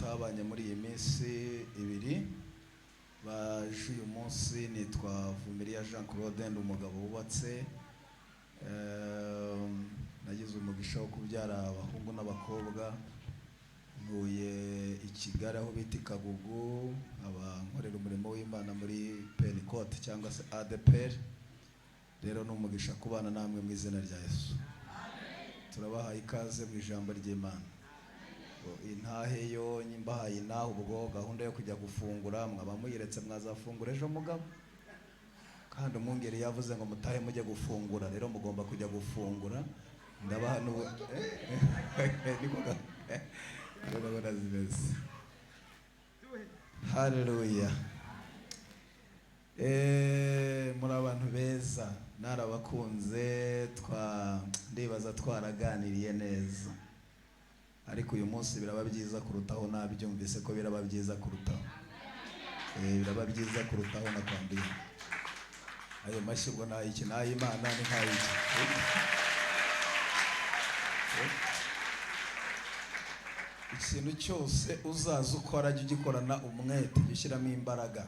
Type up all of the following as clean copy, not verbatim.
twabanye muri iyi minsi ibiri baje uyu munsi. Nitwa Vumilia Jean Claude, ndi umugabo wubatse, nagize umugisha wo kubyara abahungu n'abakobwa. Ntuye i Kigali aho bita Kagugu, abankorera umurimo w'Imana muri Pentecote cyangwa se ADPR. Rero n'umugisha kubana namwe mu izina rya Yesu. Turabaha ikaze mu ijambo ry'Imana. Intahe yo nyimbahaye naho ubwo gahunda yo kujya gufungura, mwaba muyiretse mwazafungura ejo mugabo, kandi umwungeri yavuze ngo mutahe mujye gufungura. Rero mugomba kujya gufungura. Ndabaha n'ubu niko zimeze. Haleluya. Muri abantu beza, narabakunze, ndibaza twaraganiriye neza, ariko uyu munsi biraba byiza kurutaho. Nabyumvise ko biraba byiza kurutaho, biraba byiza kurutaho. Nakwambiye ayo mashyi ubwo nayiki nayimana ni nkayiki. Ikintu cyose uzaza ukora jya ugikorana umwete, jya ushyiramo imbaraga.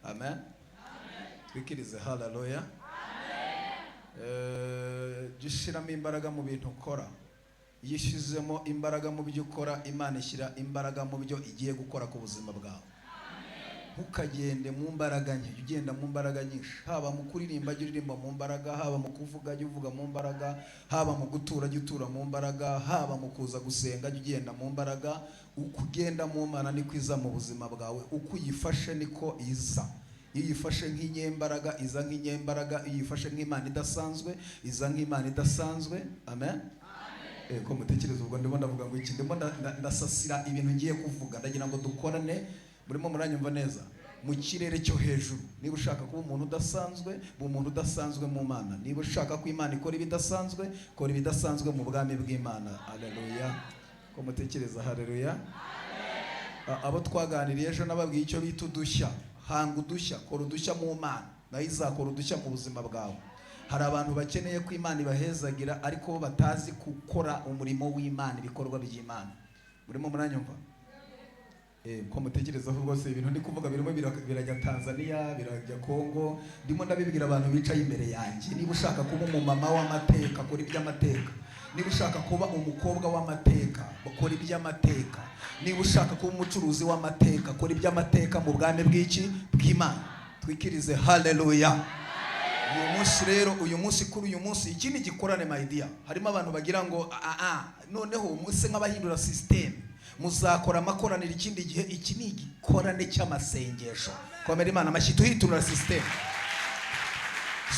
Amen. Twikirize haleluya. Jya ushyiramo imbaraga mu bintu ukora. Iyo ushyizemo imbaraga mu byo ukora, Imana ishyira imbaraga mu byo igiye gukora ku buzima bwawe. Ntukagende mu mbaraga nke, ugenda mu mbaraga nyinshi. Haba mu kuririmba jya uririmba mu mbaraga, haba mu kuvuga jya uvuga mu mbaraga, haba mu gutura jya utura mu mbaraga, haba mu kuza gusenga jya ugenda mu mbaraga. Uko ugenda mu Mana niko iza mu buzima bwawe, uko uyifashe niko iza. Iyo uyifashe nk'inyembaraga iza nk'inyembaraga, iyo uyifashe nk'Imana idasanzwe iza nk'Imana idasanzwe. Amen. Ko mutekereza ubwo ndimo ndavuga ngo iki, ndimo ndasasira ibintu ngiye kuvuga. Ndagira ngo dukorane, burimo muranyumva neza, mu kirere cyo hejuru. Niba ushaka kuba umuntu udasanzwe, bu umuntu udasanzwe mu Mana. Niba ushaka ko Imana ikora ibidasanzwe, kora ibidasanzwe mu bwami bw'Imana. Haleluya. Ko mutekereza haleluya. Abo twaganiriye ejo nababwiye icyo bita udushya. Hanga udushya, kora udushya mu Mana, nayo izakora udushya mu buzima bwawe. Hari abantu bakeneye ko Imana ibahezagira, ariko batazi gukora umurimo w'Imana, ibikorwa by'Imana. Murimo muranyumva? Ko mutekerezaho rwose ibintu ndi kuvuga birimo birajya Tanzania, birajya Kongo. Ndimo ndabibwira abantu bicaye imbere yanjye. Niba ushaka kuba umumama w'amateka, kora iby'amateka. Niba ushaka kuba umukobwa w'amateka, kora iby'amateka. Niba ushaka kuba umucuruzi w'amateka, kora iby'amateka mu bwami bw'iki bw'Imana. Twikirize haleluya. Uyu munsi rero, uyu munsi kuri uyu munsi ikindi gikorane my dear. Harimo abantu bagira ngo noneho muse nk'abahindura system, muzakora amakoraniro ikindi gihe. Iki ni igikorane cy'amasengesho. Komera Imana amashyi, tuhiturura system.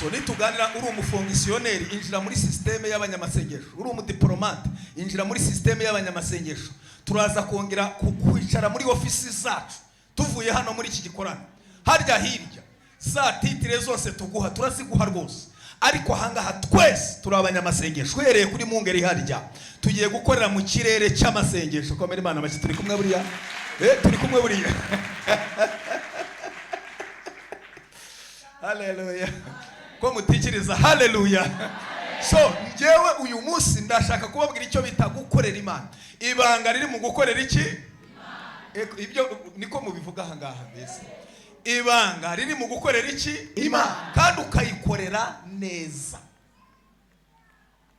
So nituganira uri umufongisiyoneri, injira muri system y'abanyamasengesho. Uri umudiplomate, injira muri system y'abanyamasengesho. Turaza kongera kwicara muri ofisi zacu tuvuye hano muri iki gikorane. Harya hirya za titire zose tuguha turaziguha rwose, ariko ahangaha twese turi abanyamasengesho. Uhereye kuri mungeri harya tugiye gukorera mu kirere cy'amasengesho. Komera Imana amashyi, turi kumwe buriya. Turi kumwe buriya. Haleluya. Ko mutikiriza haleluya. So njyewe uyu munsi ndashaka kubabwira icyo bita gukorera Imana. Ibanga riri mu gukorera iki? Ibyo niko mubivuga ahangaha mbese. Ibanga riri mu gukorera iki? Imana. Kandi ukayikorera neza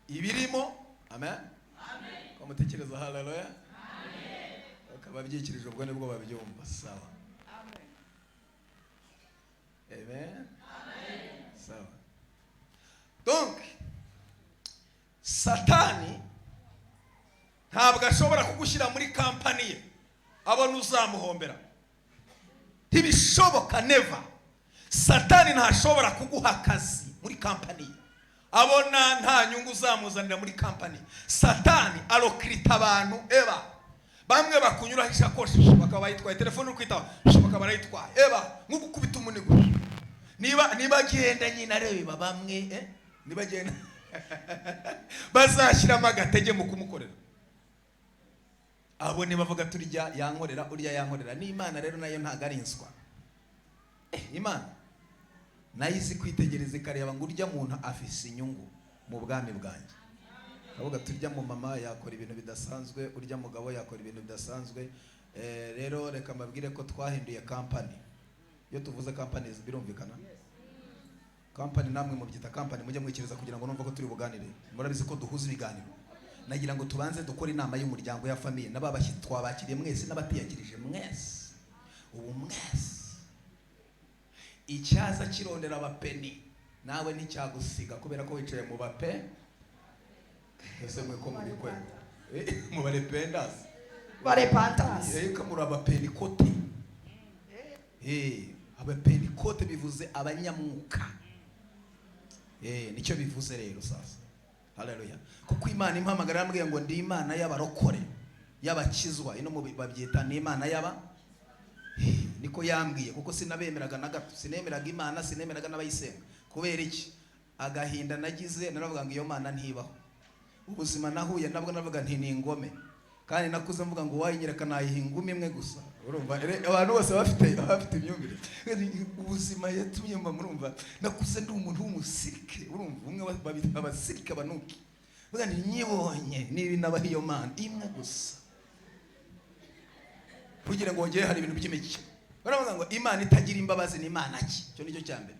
ibirimo. Amen. Ko mutekereza haleluya. Akaba byikirije ubwo nibwo babyumva. Sawa. Amen. Sawa. Donc Satani ntabwo ashobora kugushyira muri kampani ye abona uzamuhombera. Ntibishoboka, never. Satani ntashobora kuguha akazi muri kampani ye abona nta nyungu uzamuzanira muri kampani. Satani arokirita abantu bamwe bakunyuraho ishakoshi bakaba bayitwaye, telefone uri kwitaba bakaba barayitwaye, nk'ugukubita umunigo. Niba agenda nyine areba bamwe niba agenda bazashyiramo agatege mu kumukorera. Abo nibavuga turya yankorera, urya yankorera. N'Imana rero nayo ntago ari inswa. Imana nayo izi kwitegereza ikareba ngo urya muntu afise inyungu mu bwami bwanjye. kavuga turya mu mama yakora ibintu bidasanzwe, urya mugabo yakora ibintu bidasanzwe. Rero reka mbabwire ko twahinduye company. Iyo tuvuze company birumvikana. Company namwe mubyita company, mujye mwikiriza kugira ngo numva ko turi buganire. Murabizi ko duhuza ibiganiro. Nagira ngo tubanze dukora inama y'umuryango ya famille n'ababashyitsi twabakiriye mwese n'abatiyakirije mwese. Ubu mwese icyaza kirondera abapeni nawe nticyagusiga kubera ko wicaye mu bape. Ese mwe ko muri kwe mu barependas barepantas ko muri abapeni kote. Abapeni kote bivuze abanyamwuka. Nicyo bivuze rero sasa. Haleluya. Kuko Imana impamagara yambwiye ngo ndi Imana y'abarokore y'abakizwa, ino mu babyita ni Imana y'aba. Niko yambwiye kuko sinabemeraga na gato, sinemeraga Imana, sinemeraga n'abayisenga. Kubera iki? Agahinda nagize naravuga ngo iyo Mana ntibaho. Ubuzima nahuye nabwo navuga nti ni ingome, kandi nakuze mvuga ngo wayinyereka nayihingumi imwe gusa. Urumva abantu bose bafite imyumvire. Ubuzima yatumye mba murumva nakuze ndi umuntu w'umusirike. Urumva umwe babita abasirike banuki. Vuga nti nyibonye nibi nabaho iyo Mana imwe gusa. Kugira ngo ngere hari ibintu by'imikino. Baravuga ngo Imana itagira imbabazi ni Imana ki? Cyo nicyo cyambere.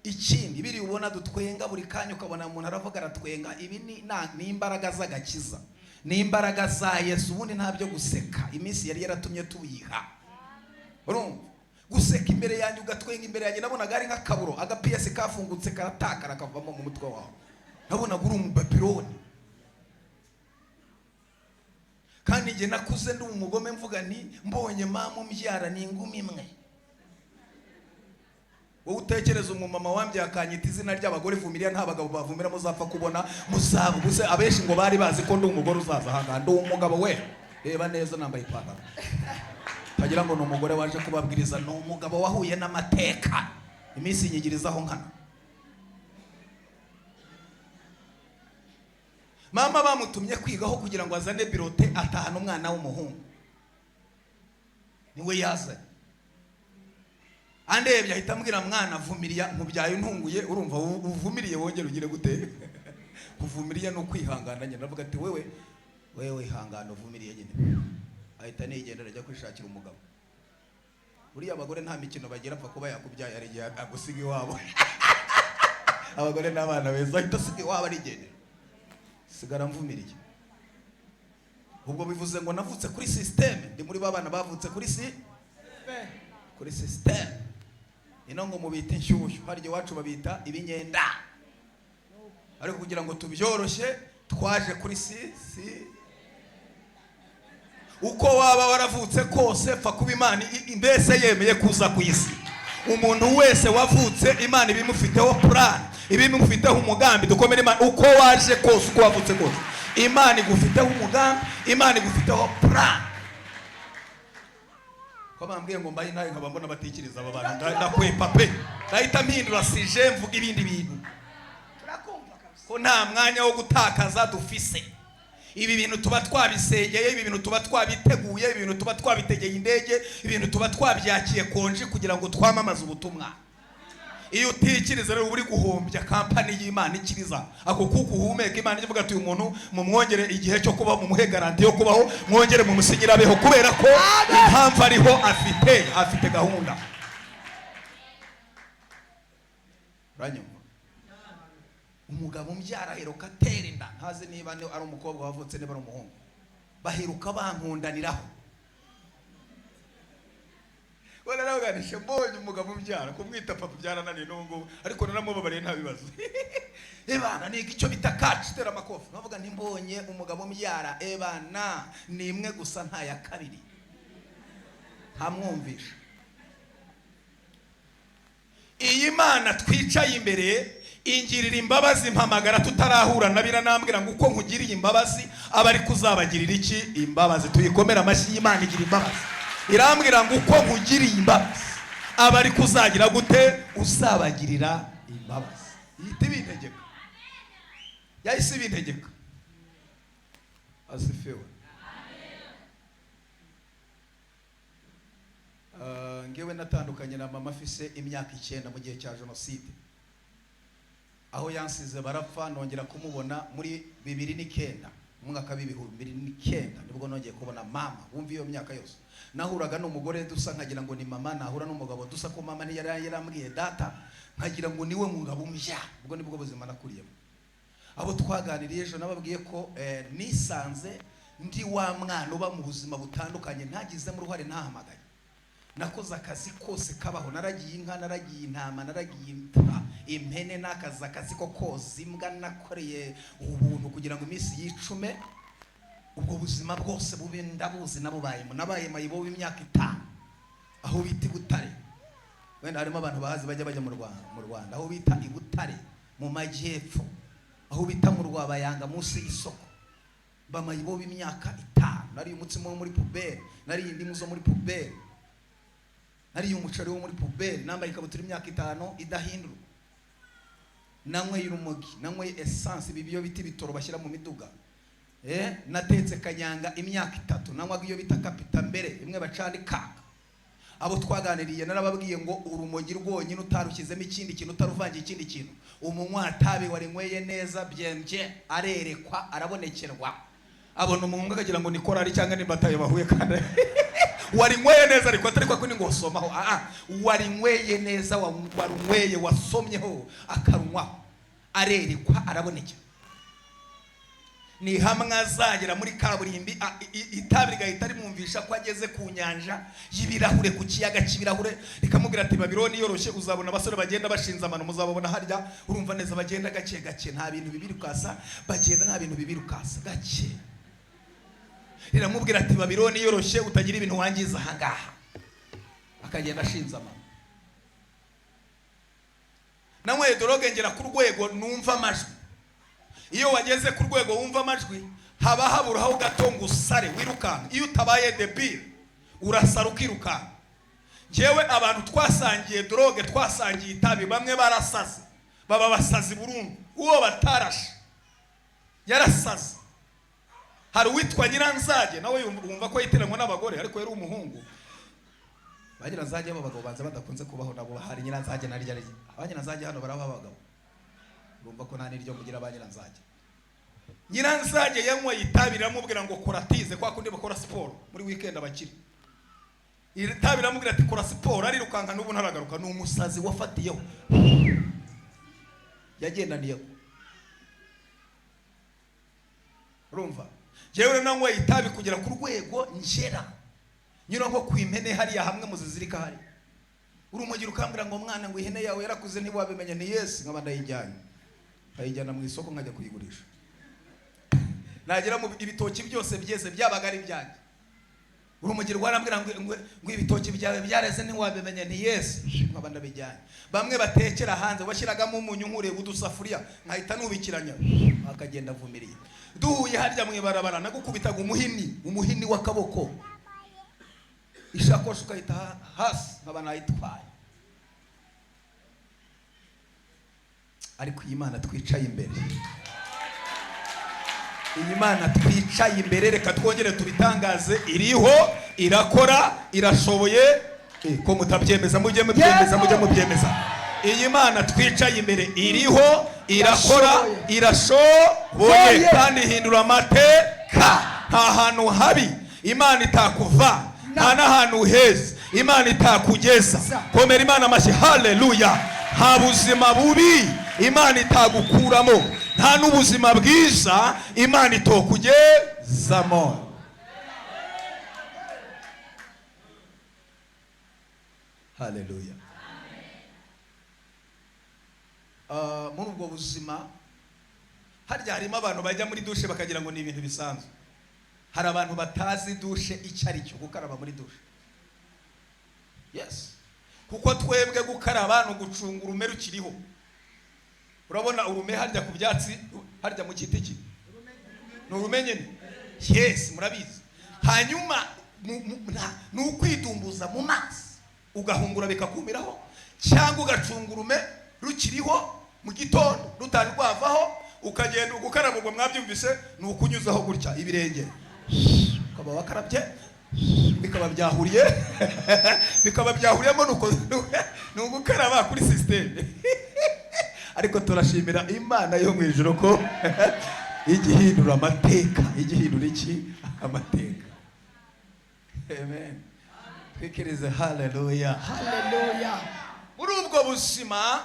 Ikindi biri ubona dutwenga buri kanya ukabona umuntu aravuga aratwenga, ibi ni imbaraga z'agakiza. Ni imbaraga za Yesu, ubundi ntabyo guseka. Iminsi yari yaratumye tuyiha. Urumva? Guseka imbere yanjye ugatwenga imbere yanjye nabonaga ari nk'akaburo, agapiyesi kafungutse karatakara kavamo mu mutwe wawe. Nabonaga uri umubapironi. Kandi nge nakuze ndi umugome mvuga nti mbonye mama umbyara ni ingumi imwe. Wowe utekereza umumama wambye akanyita izina ry'abagore Vumilia, nta bagabo bavumira muzapfa kubona muzabuze. Abenshi ngo bari bazi ko ndi umugore uzaza hanga, ndi umugabo we. Reba neza nambaye ipantaro. Tagira ngo ni umugore waje kubabwiriza, ni umugabo wahuye n'amateka. Iminsi nyigirizaho nkana. Mama bamutumye kwigaho kugira ngo azane birote atahana umwana w'umuhungu. Niwe yazanye. Andebye ahita ambwira mwana Vumilia mubyaye ntunguye. Urumva uvumiriye wongera ugire gute? Kuvumilia no kwihangana nyine. Navuga ati wewe ihangana uvumiriye nyine. Ahita nigendera ajya kwishakira umugabo. Buriya abagore nta mikino bagira apfa kuba yakubyaye ari gihe agusiga iwabo. Abagore n'abana beza ahita asiga iwabo arigendera. Sigara mvumiriye. Ubwo bivuze ngo navutse kuri system. Ndi muri babana bavutse kuri system. Ino ngo mubita inshyushyu, hari iwacu babita ibinyenda. Ariko kugira ngo tubyoroshye twaje kuri uko waba waravutse kose pfa kuba Imana mbese yemeye kuza ku isi. Umuntu wese wavutse Imana ibimufiteho plan, ibimufiteho umugambi. Dukomere Imana uko waje kose, uko wavutse kose Imana igufiteho umugambi, Imana igufiteho plan. Ko bambwiye ngo mbaye nayo nkaba mbona batikiriza aba bantu ndakwepa pe. Ndahita mpindura sije mvuga ibindi bintu. turakumva kabisa Ko nta mwanya wo gutakaza dufise. Ibi bintu tuba twabisengeye, ibi bintu tuba twabiteguye, ibi bintu tuba twabitegeye indege, ibintu tuba twabyakiye konje kugira ngo twamamaze ubutumwa. Iyo utikiriza rero uri guhombya kampani y'Imana ikiriza. Ako kuko uhumeka Imana ivuga ati uyu muntu mumwongere igihe cyo kuba mu muhe garanti yo kubaho, mwongere mu musigira beho kubera ko impamvu ariho afite gahunda. Ranyuma. Umugabo umbyara heruka atera inda, ntazi niba ari umukobwa wavutse niba ari umuhungu. Baheruka bankundaniraho. Wala naganisha mbonye umugabo umbyara kumwita papa byarananiye n'ubwo ariko naramubabariye nta bibazo. Ebana ni icyo bita catch tera makofi. Navuga nti mbonye umugabo umbyara ebana ni imwe gusa nta ya kabiri. Ntamwumvisha. Iyi Mana twicaye imbere ingirira imbabazi mpamagara tutarahura nabira nambwira ngo uko nkugiriye imbabazi abari kuzabagirira iki imbabazi. Tuyikomera amashyi y'Imana igira imbabazi. Irambwira ngo uko nkugiriye imbabazi abari kuzagira gute uzabagirira imbabazi. Yite bintegeka. Yahise bintegeka. Asifiwe. Ngewe natandukanye na mama afise imyaka 9 mu gihe cya jenoside. aho yansize barapfa, nongera kumubona muri 2009 mwaka w'2009 nibwo nongeye kubona mama. Wumva iyo myaka yose nahuraga n'umugore dusa nkagira ngo ni mama, nahura n'umugabo dusa ko mama yarambwiye data nkagira ngo niwe mugabo umya. Ubwo nibwo buzima nakuriyemo. Abo twaganiriye ejo nababwiye ko nisanze ndi wa mwana uba mu buzima butandukanye, ntagize mu ruhare, ntahamagaye. Nakoze akazi kose kabaho, naragiye inka, naragiye intama, naragiye impene, n'akazi ko koza imbwa, nakoreye ubuntu kugira ngo iminsi yicume. Ubwo buzima bwose bubi ndabuzi nabubayemo. Nabaye mayibo w'imyaka 5 aho bita Butare. Wenda harimo abantu bahazi bajya mu Rwanda, aho bita Butare mu majyepfo, aho bita mu Rwabayanga munsi y'isoko. Bamayibo w'imyaka 5. Nari umutsimo wo muri pubere, nari indimu zo muri pubere, nari umuceri wo muri pubere, nambaye ikabutura imyaka 5 idahindura. Nanywe urumogi, nanywe essence, bibiyo biti bitoro bashyira mu miduga. Natetse kanyanga imyaka 3, nanywaga iyo bita kapita mbere, imwe bacana ikaka. Abo twaganiriye narababwiye ngo urumogi rwonyine utarukizemo ikindi kintu, utaruvangiye ikindi kintu, umunywa tabi warinyweye neza byembye arerekwa, arabonekerwa. Abona umuntu akagira ngo ni korari cyangwa ni bataye bahuye kandi warinyweye neza, ariko atari kwa kuni ngo somaho. Warinyweye neza, warunyweye wasomyeho akarunywa, arerekwa, arabonekera. Ni hamwe azagera muri kaburimbi itabiri gahita rimwumvisha ko ageze ku nyanja y'ibirahure, ku kiyaga cy'ibirahure, rikamubwira ati Babyloni yoroshye, uzabona abasore bagenda bashinze amano, muzababona harya, urumva neza bagenda gake gake, nta bintu bibirukasa, bagenda nta bintu bibirukasa gake. Riramubwira ati Babyloni yoroshye, utagira ibintu wangiza ahangaha, akagenda ashinze amano. Namwe doroge ngera ku rwego numva amajwi. Iyo wageze ku rwego wumva amajwi, haba haburaho gato ngo usare wirukanka. Iyo utabaye debile urasara ukirukanka. Jewe abantu twasangiye droge, twasangiye itabi, bamwe barasaze, baba basazi burundu. Uwo batarashe yarasaze. Hari witwa Nyiranzage, nawe wumva ko yitiranwa n'abagore, ariko yari umuhungu. Banyiranzage b'abagabo banza badakunze kubaho, nabo hari Nyiranzage naryo ari. Abanyiranzage hano baraba abagabo, urumva ko nta niryo mugira Abanyiranzage. Nyiranzage yanywa itabi, riramubwira ngo kora tize, kwa kundi bakora siporo muri weekend abakiri. Iri tabi riramubwira ati kora siporo, arirukanka n'ubu ntaragaruka. Ni umusazi wafatiyeho, yagendaniyeho. Urumva jewe nanywa itabi kugera ku rwego njera nyura nko ku impene hariya hamwe muzizirika hari. Urumogi rukambwira ngo mwana ngo ihene yawe yarakuze ntiwabimenya. Ni Yesu, nkaba ndayijyanye, ayijyana mu isoko nkajya kuyigurisha. Nagera mu ibitoki byose byeze byabaga ari byanjye. Urumogi rwarambwira ngo ibitoki byawe byareze ntiwabimenya. Ni Yesu, nkaba ndabijyanye. Bamwe batekera hanze, bashyiragamo umunyu nkure udusafuriya, nkahita nubikiranya, akagenda Vumilia. Duhuye harya mu ibarabara, nagukubitaga umuhini w'akaboko, ishakoshi ukahita hasi, nkaba nayitwaye. Ariko iyi Mana twicaye imbere, iyi Mana twicaye imbere, reka twongere tubitangaze, iriho, irakora, irashoboye. Ko mutabyemeza mujye mubyemeza, mujye mubyemeza. Iyi Mana twicaye imbere iriho, irakora, irashoboye, kandi ihindura amateka. Nta hantu habi Imana itakuva, nta n'ahantu heza Imana itakugeza. Komera Imana amashyi, haleluya. Nta buzima bubi Imana itagukuramo, nta n'ubuzima bwiza Imana itokugezamo. Haleluya. Muri ubwo buzima harya harimo abantu bajya muri dushe bakagira ngo ni ibintu bisanzwe. Hari abantu batazi dushe icyo ari cyo, gukaraba muri dushe. Yes, kuko twebwe gukaraba no gucunga urume rukiriho. Urabona urume harya ku byatsi, harya mu giti ki ni urume nyine. Yes, murabizi. Hanyuma ni ukwidumbuza mu mazi ugahungura bikakumiraho, cyangwa ugacunga urume rukiriho mu gitondo rutari rwavaho, ukagenda ugukaraba. Ubwo mwabyumvise ni ukunyuzaho gutya ibirenge, ukaba wakarabye, bikaba byahuriye bikaba byahuriyemo, nuko ni ugukaraba kuri system. ariko turashimira Imana yo mu ijuru ko igihindura amateka, igihindura iki amateka. Amen. Twikirize haleluya. Haleluya. Muri ubwo buzima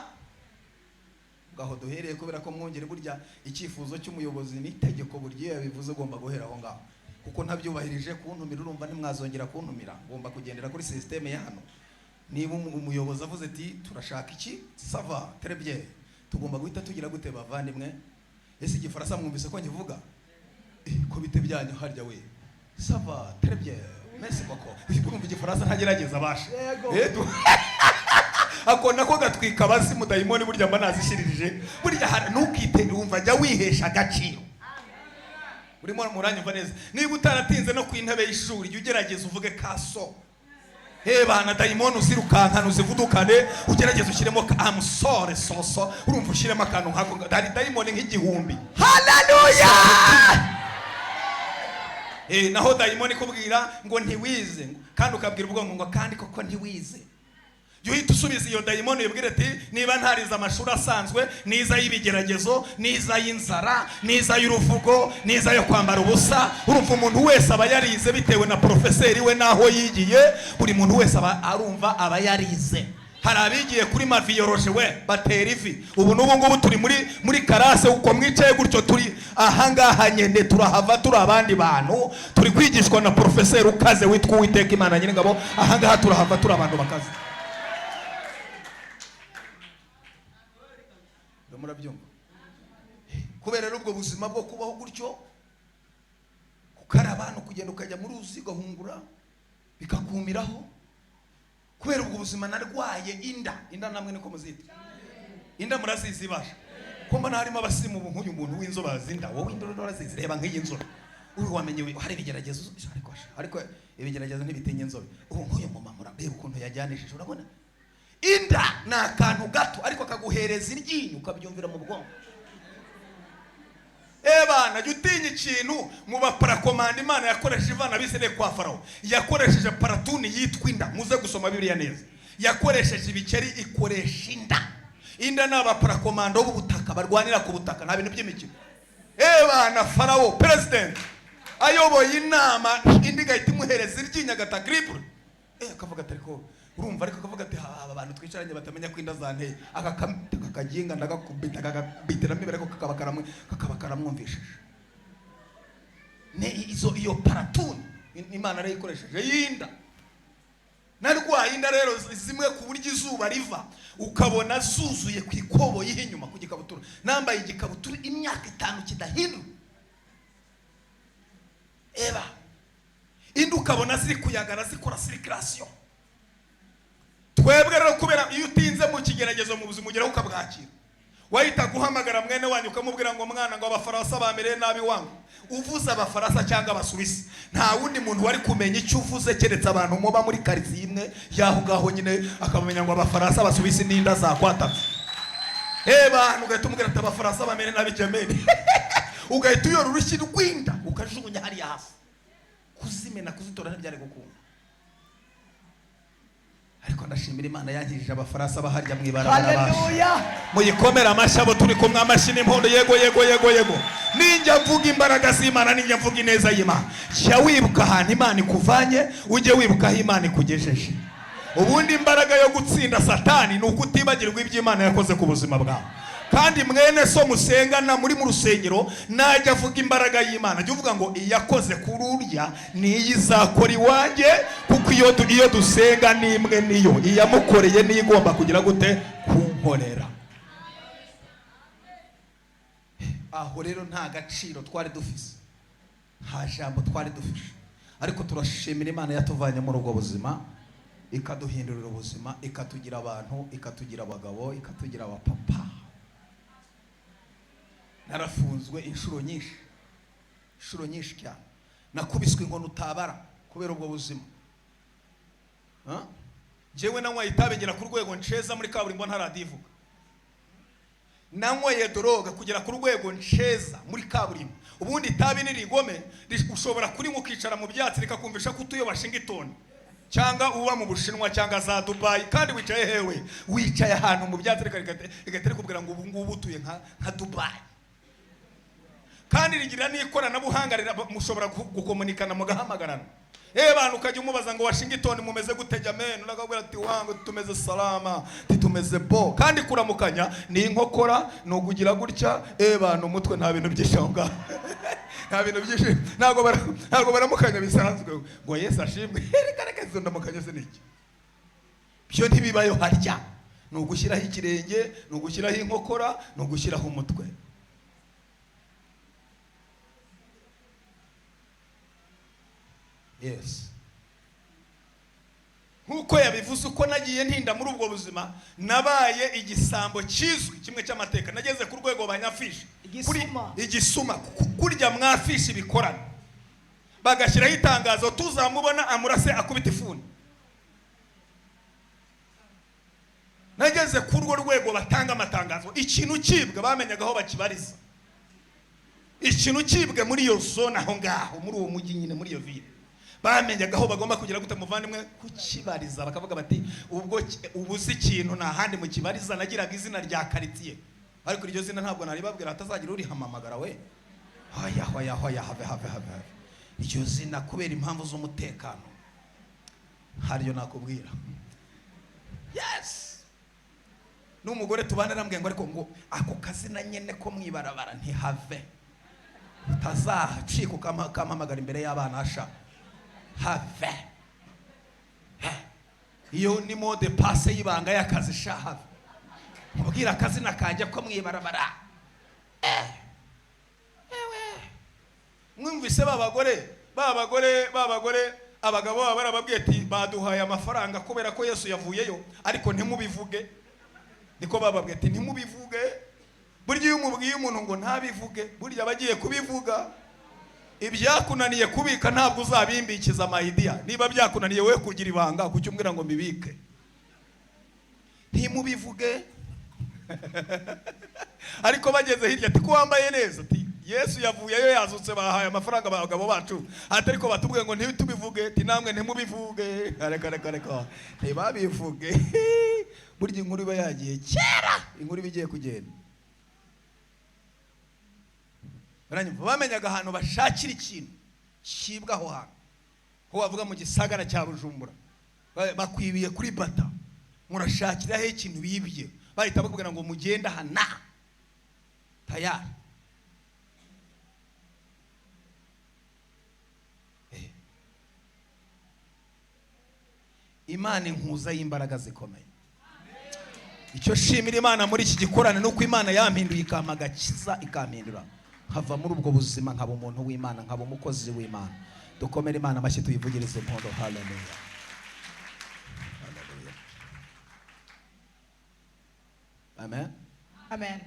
ngaho duhereye, kubera ko mwongere burya icyifuzo cy'umuyobozi n'itegeko buryo yabivuze ugomba guhera aho ngaho, kuko ntabyubahirije kuntumira urumva ntimwazongera kuntumira, ngomba kugendera kuri systeme ya hano. Niba umuyobozi avuze ati turashaka iki sava très bien, tugomba guhita tugira gute bavandimwe? Ese igifaransa mwumvise ko nkivuga ko bite byanyu harya we sava très bien merci beaucoup. Urumva igifaransa ntagerageza basha ako nako gatwika abasi mudayimoni burya mba nazishiririje burya ntukite wumva jya wihesha agaciro. Urimo muranyumva neza? Niba utaratinze no ku intebe y'ishuri jya ugerageza uvuge kaso. Bana dayimoni uzirukankana uzivudukane, ugerageza ushyiremo amusore soso, urumva ushyiremo akantu nkako dari dayimoni nk'igihumbi. Haleluya. Naho dayimoni kubwira ngo ntiwize, kandi ukabwira ubwonko ngo kandi koko ntiwize. Yuhita usubiza iyo dayimoni yibwira ati niba ntariza amashuri asanzwe, niza y'ibigeragezo, niza y'inzara, niza y'uruvugo, niza yo kwambara ubusa. Urumva umuntu wese aba yarize bitewe na profeseri we naho yigiye, buri muntu wese arumva aba yarize. Hari abigiye kuri maviyoroje we batera ivi. Ubu n'ubu ngubu turi muri karase uko mwicaye gutyo, turi ahangaha nyene turahava turi abandi bantu, turi kwigishwa na profeseri ukaze witwa Uwiteka Imana Nyir'ingabo. Ahangaha turahava turi abantu bakaze. Murabyumva? Kubera rero ubwo buzima bwo kubaho gutyo, kukara abantu kugenda ukajya muri uzi gahungura bikakumiraho. Kubera ubwo buzima narwaye inda namwe niko muzita. Inda murazizi basha. Ko mbona harimo abasimu nk'uyu muntu w'inzoba zinda, wowe inda urazizi, reba nk'iyi nzoba. Uri wamenye hari ibigeragezo ariko ibigeragezo ntibitenye inzobe. Ubu nk'uyu mama murabeba ukuntu yajyanishije, urabona? Inda ni akantu gato ariko kaguhereza iryinyo ukabyumvira mu bwonko. Bana jya utinya ikintu mu baparakomanda Imana yakoresheje Ivana bisere kwa Farawo. Yakoresheje paratuni yitwa inda, muze gusoma Bibiliya neza. Yakoresheje ibikeri ikoresha inda. Inda ni abaparakomanda b'ubutaka barwanira ku butaka, nta bintu by'imikino. Bana Farawo president ayoboye inama, indi gahita imuhereza iryinyo agatagripure. Akavuga ati ariko urumva, ariko akavuga ati aba bantu twicaranye batamenya ko inda zanteye, akaginga ndagakubita kagabitiramo ibere ko kakaba karamwumvishije. Iyo paratuni Imana rero ikoresheje y'inda. Narwaye inda rero zimwe ku buryo izuba riva ukabona zuzuye ku ikobo y'inyuma ku gikabutura, nambaye igikabutura imyaka 5 kidahindura. Inda ukabona ziri kuyagara zikora circulation. Twebwe rero kubera iyo utinze mu kigeragezo mu buzima ugeraho ukabwakira, wahita guhamagara mwene wanyu ukamubwira ngo mwana ngo abafarasa bamereye nabi wangu. Uvuze abafarasa cyangwa abasuwisi, nta wundi muntu wari kumenya icyo uvuze keretse abantu muba muri karitsiye imwe yaho ngaho nyine, akamenya ngo abafarasa abasuwisi n'inda zakwataka. Bantu ugahita umubwira ati abafarasa bamereye nabi Jameni. Ugahita uyora urushyi rw'inda ukajugunya hariya hasi, kuzimena kuzitora ntibyari gukunda. Ariko ndashimira Imana yankijije abafarasa baharya mwibarabara basha. Haleluya. Muyikomera amashyi abo turi kumwe, amashyi n'impundu. Yego. Ninjya mvuga imbaraga z'Imana, ninjya mvuga ineza y'Imana. Jya wibuka ahantu Imana ikuvanye, ujye wibuka aho Imana ikugejeje. Ubundi imbaraga yo gutsinda Satani ni ukutibagirwa ibyo Imana yakoze ku buzima bwawe. Kandi mwene so musengana muri mu rusengero najya avuga imbaraga y'Imana, jya uvuga ngo iyakoze kuri urya niyo izakora iwanjye, kuko iyo dusenga nimwe niyo iyamukoreye niyo igomba kugira gute kunkorera. Aho rero nta gaciro twari dufise, nta jambo twari dufishe, ariko turashimira Imana yatuvanye muri ubwo buzima, ikaduhindurira ubuzima, ikatugira abantu, ikatugira abagabo, ikatugira abapapa. Narafunzwe inshuro nyinshi cyane, nakubiswe inkono utabara kubera ubwo buzima. Jewe nanywaye itabi ngera ku rwego nceza muri kaburimbo ntaradivuga. Nanywaye droga kugera ku rwego nceza muri kaburimbo. Ubundi itabi nirigome ushobora kuri mukicara mu byatsi rikakumvisha ko utuye Washington. cyangwa uba mu Bushinwa cyangwa za Dubai kandi wicaye hewe wicaye ahantu mu byatsi reka kubwira ngo ubu ngubu utuye nka Dubai kandi rigira n'ikoranabuhanga mushobora gukomunikana mugahamagarana bantu ukajya umubaza ngo Washington mumeze gute jamen unakabwira ati wangu tumeze salama tumeze bo kandi kuramukanya ni inkokora no kugira gutya bantu umutwe nta bintu byishonga nta bintu byinshi ntago baramukanya bisanzwe ngo Yesu ashimwe reka ndamukanya se niki byo ntibibayo harya no gushyiraho ikirenge no gushyiraho inkokora no gushyiraho umutwe yes nkuko yabivuze uko nagiye ntinda muri ubwo buzima nabaye igisambo kizwi kimwe cy'amateka nageze ku rwego banyafishi igisuma kurya mwafishi bikorana bagashyiraho itangazo tuzamubona amurase akubita ifuni nageze ku urwo rwego batanga amatangazo ikintu kibwe bamenyaga aho bakibariza ikintu kibwe muri iyo zone aho ngaho muri uwo mujyi nyine muri iyo ville bamenyaga aho bagomba kugira gute muvandimwe kukibariza bakavuga bati ubwo ubuzi ikintu nta handi mu kibariza nagiraga izina rya quartier ariko iryo zina ntabwo nari babwira atazagira uri hamamagara we hoya have iryo zina kubera impamvu z'umutekano hariyo nakubwira yes n'umugore tubana arambwiye ngo ariko ngo ako kazina nyene ko mwibarabara ntihave utazacika ukampamagara imbere y'abana asha have iyo ni mode passe y'ibanga y'akazi shahave mubwira akazina kanje ko mwibarabara mwumvise babagore abagabo barababwiye ati baduhaye amafaranga kubera ko Yesu yavuyeyo ariko ntimubivuge niko bababwiye ati ntimubivuge burya iyo umubwiye umuntu ngo ntabivuge burya bagiye kubivuga ibyakunaniye kubika ntabwo uzabimbikiza amaidia niba byakunaniye we kugira ibanga kucyumbwira ngo mbibike ntimubivuge ariko bageze hirya ati ko wambaye neza ati Yesu yavuyeyo yazutse bahaye amafaranga abagabo bacu ati ariko batubwiye ngo ntitubivuge ati namwe ntimubivuge reka ntibabivuge burya inkuru iba yagiye kera inkuru bigiye kugenda bamenyaga ahantu bashakira ikintu kibwa aho hantu ho bavuga mu gisagara cya Bujumbura bakwibiye kuri bata murashakiraho ikintu bibye bahita bakubwira ngo mugenda hana tayari Imana inkuza y'imbaraga zikomeye icyo shimira Imana muri iki gikorane nuko Imana yampinduye ikamagakiza ikampindura nkava muri ubwo buzima nkaba umuntu w'Imana nkaba umukozi w'Imana dukomere Imana amashyi tuyivugirize impondo haleluya amen amen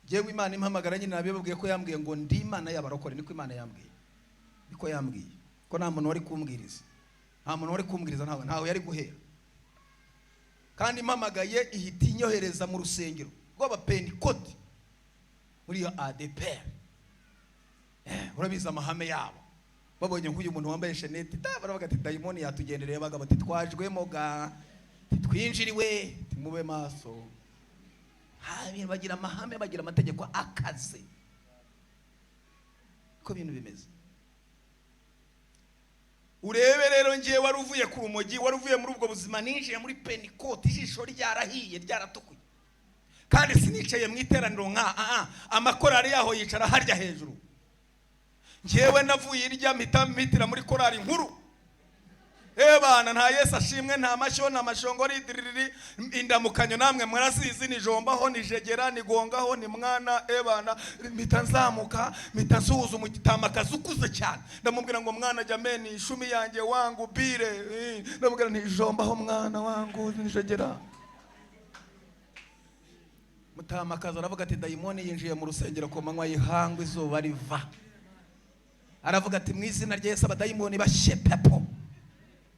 jewe Imana impamagara nyine nabibabwiye ko yambwiye ngo ndi Imana y'abarokore niko Imana yambwiye niko yambwiye ko nta muntu wari kumbwiriza ntawe yari guhera kandi impamagaye ihita inyohereza mu rusengero rw'abapentekote muri ADPR urabizi amahame yabo babonye nk'uyu muntu wambaye shenete baravuga ati dayimoni yatugendereye bagabo ati twajwemo ga twinjiriwe mube maso bagira amahame bagira amategeko akaze ko bintu bimeze urebe rero ngiye wari uvuye ku rumogi wari uvuye muri ubwo buzima ninjiye muri pentekote ijisho ryarahiye ryaratukuye kandi sinicaye mu iteraniro amakorari yaho yicara harya hejuru ngewe navuye irya mitira muri korari nkuru bana nta Yesu ashimwe nta mashyo nta mashongori indamukanyo namwe murazizi ni jombaho ni jegera ni gongaho ni mwana bana mitanzamuka mitansuhuza umutamakazi ukuze cyane ndamubwira ngo mwana jameni ishumi yanjye wangu bire ndamubwira nti jombaho mwana wangu ni jegera mutamakazi aravuga ati dayimoni yinjiye mu rusengero ku manywa y'ihangwe izuba riva aravuga ati mu izina rya Yesu abadayimoni bashye pepo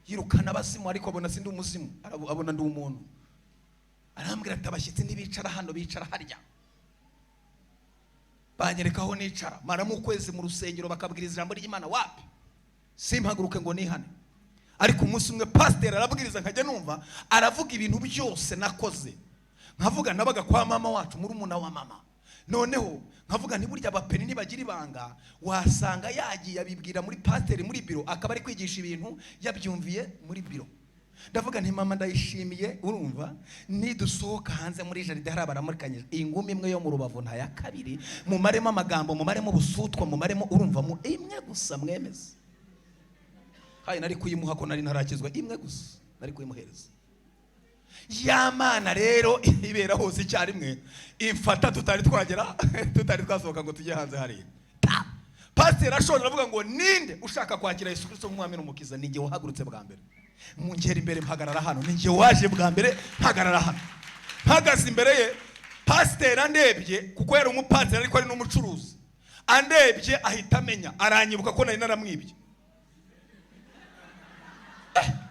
yirukana abasimu ariko abona sindi umuzimu abona ndi umuntu arambwira ati abashyitsi ntibicara hano bicara harya banyereka aho nicara mara mu kwezi mu rusengero bakabwiriza ijambo ry'Imana wapi simpaguruke ngo nihane. Ariko umunsi umwe pastor arabwiriza nkajya numva aravuga ibintu byose nakoze, nkavuga nabaga kwa mama wacu muri umuna wa mama, noneho nkavuga nti burya abapeni nibagira ibanga wasanga yagiye abibwira muri pastor muri biro akaba ari kwigisha ibintu yabyumviye muri biro. Ndavuga nti mama ndayishimiye, urumva nidusohoka hanze muri jaride hari abaramurikanye ingumi imwe yo mu Rubavu nta ya kabiri, mumaremo amagambo, mumaremo busutwa, mumaremo, urumva mu imwe gusa mwemeze. Hayi nari kuyimuha ko nari ntarakizwa imwe gusa, nari kuyimuhereza. Ya mana rero ibera hose icyarimwe imfata tutari twagera tutari twasohoka ngo tujye hanze hari. Pastor ashobora avuga ngo ninde ushaka kwakira Yesu Kristo nk'umwami n'umukiza, ninjye wahagurutse bwa mbere. Mungera imbere mpagarara hano, ninjye waje bwa mbere mpagarara hano. Mpagaze imbere ye pastor andebye kuko yari umupastor ariko ari n'umucuruzi. Andebye ahita amenya, aranyibuka ko nari naramwibye.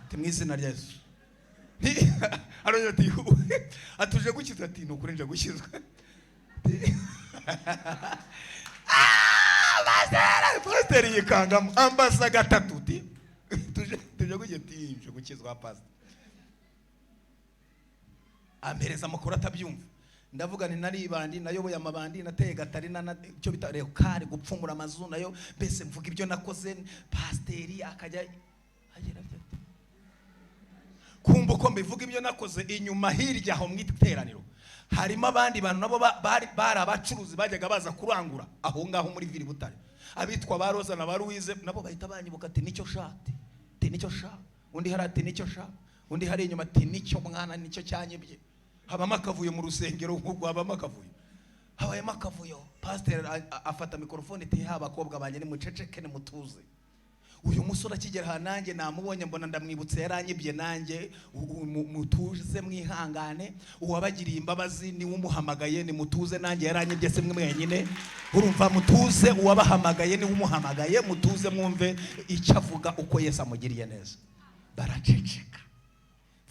Timwizina rya Yesu. Aronyati atuje gukizwa ati no kurenja gukizwa. Bazara pastor yikangamo ambasa gatatu ti tuje kugetinje gukizwa pastor. Ampereza makuru atabyumva. Ndavuga ni nari ibandi nayoboye amabandi nateye gatarina na cyo bitareko kare gupfumura amazu nayo bese mvuga ibyo nakoze. Pastor akajya agera byo kumva uko mbivuga ibyo nakoze. Inyuma hirya aho mwiteraniro harimo abandi bantu nabo bari abacuruzi bajyaga baza kurangura aho ngaho muri Vili Butare, abitwa ba Roza na ba Louise, nabo bahita banyibuka ati nicyo shati ati nicyo sha, undi hari ati nicyo sha, undi hari inyuma ati nicyo mwana nicyo cyanyibye. Habamo akavuyo mu rusengero nk'ubwo habamo akavuyo, habayemo akavuyo. Pastor afata mikrofone ati abakobwa banje ni muceceke ni mutuze. Uyu musore akigera ha nanjye namubonye mbona ndamwibutse yaranyibye nanjye, mutuze mwihangane, uwabagiriye imbabazi ni umuhamagaye ni mutuze nanjye yaranyibye se mwe mwenyine. Urumva mutuze uwabahamagaye ni umuhamagaye, mutuze mwumve icyo avuga uko Yesu amugiriye neza. Baraceceka.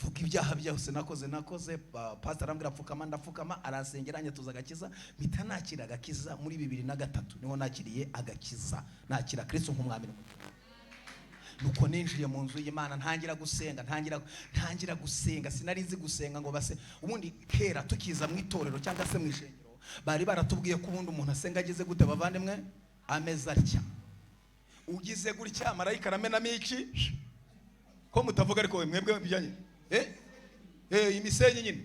Vuga ibyaha byose nakoze. Pastor arambwira pfukama, ndapfukama, arasengeranye tuza agakiza. Mpita nakira agakiza muri 2003 niho nakiriye agakiza, nakira Kristo nk'umwami n'umukiza. Nuko ninjiye mu nzu y'Imana ntangira gusenga. Sinari nzi gusenga ngo base ubundi kera tukiza mu itorero cyangwa se mu ishengero bari baratubwiye ko ubundi umuntu asenga ageze gute bavandimwe, ameza atya. Ugize gutya marayika aramenamo iki ko mutavuga ariko mwebwe bijyanye imisenyi nyine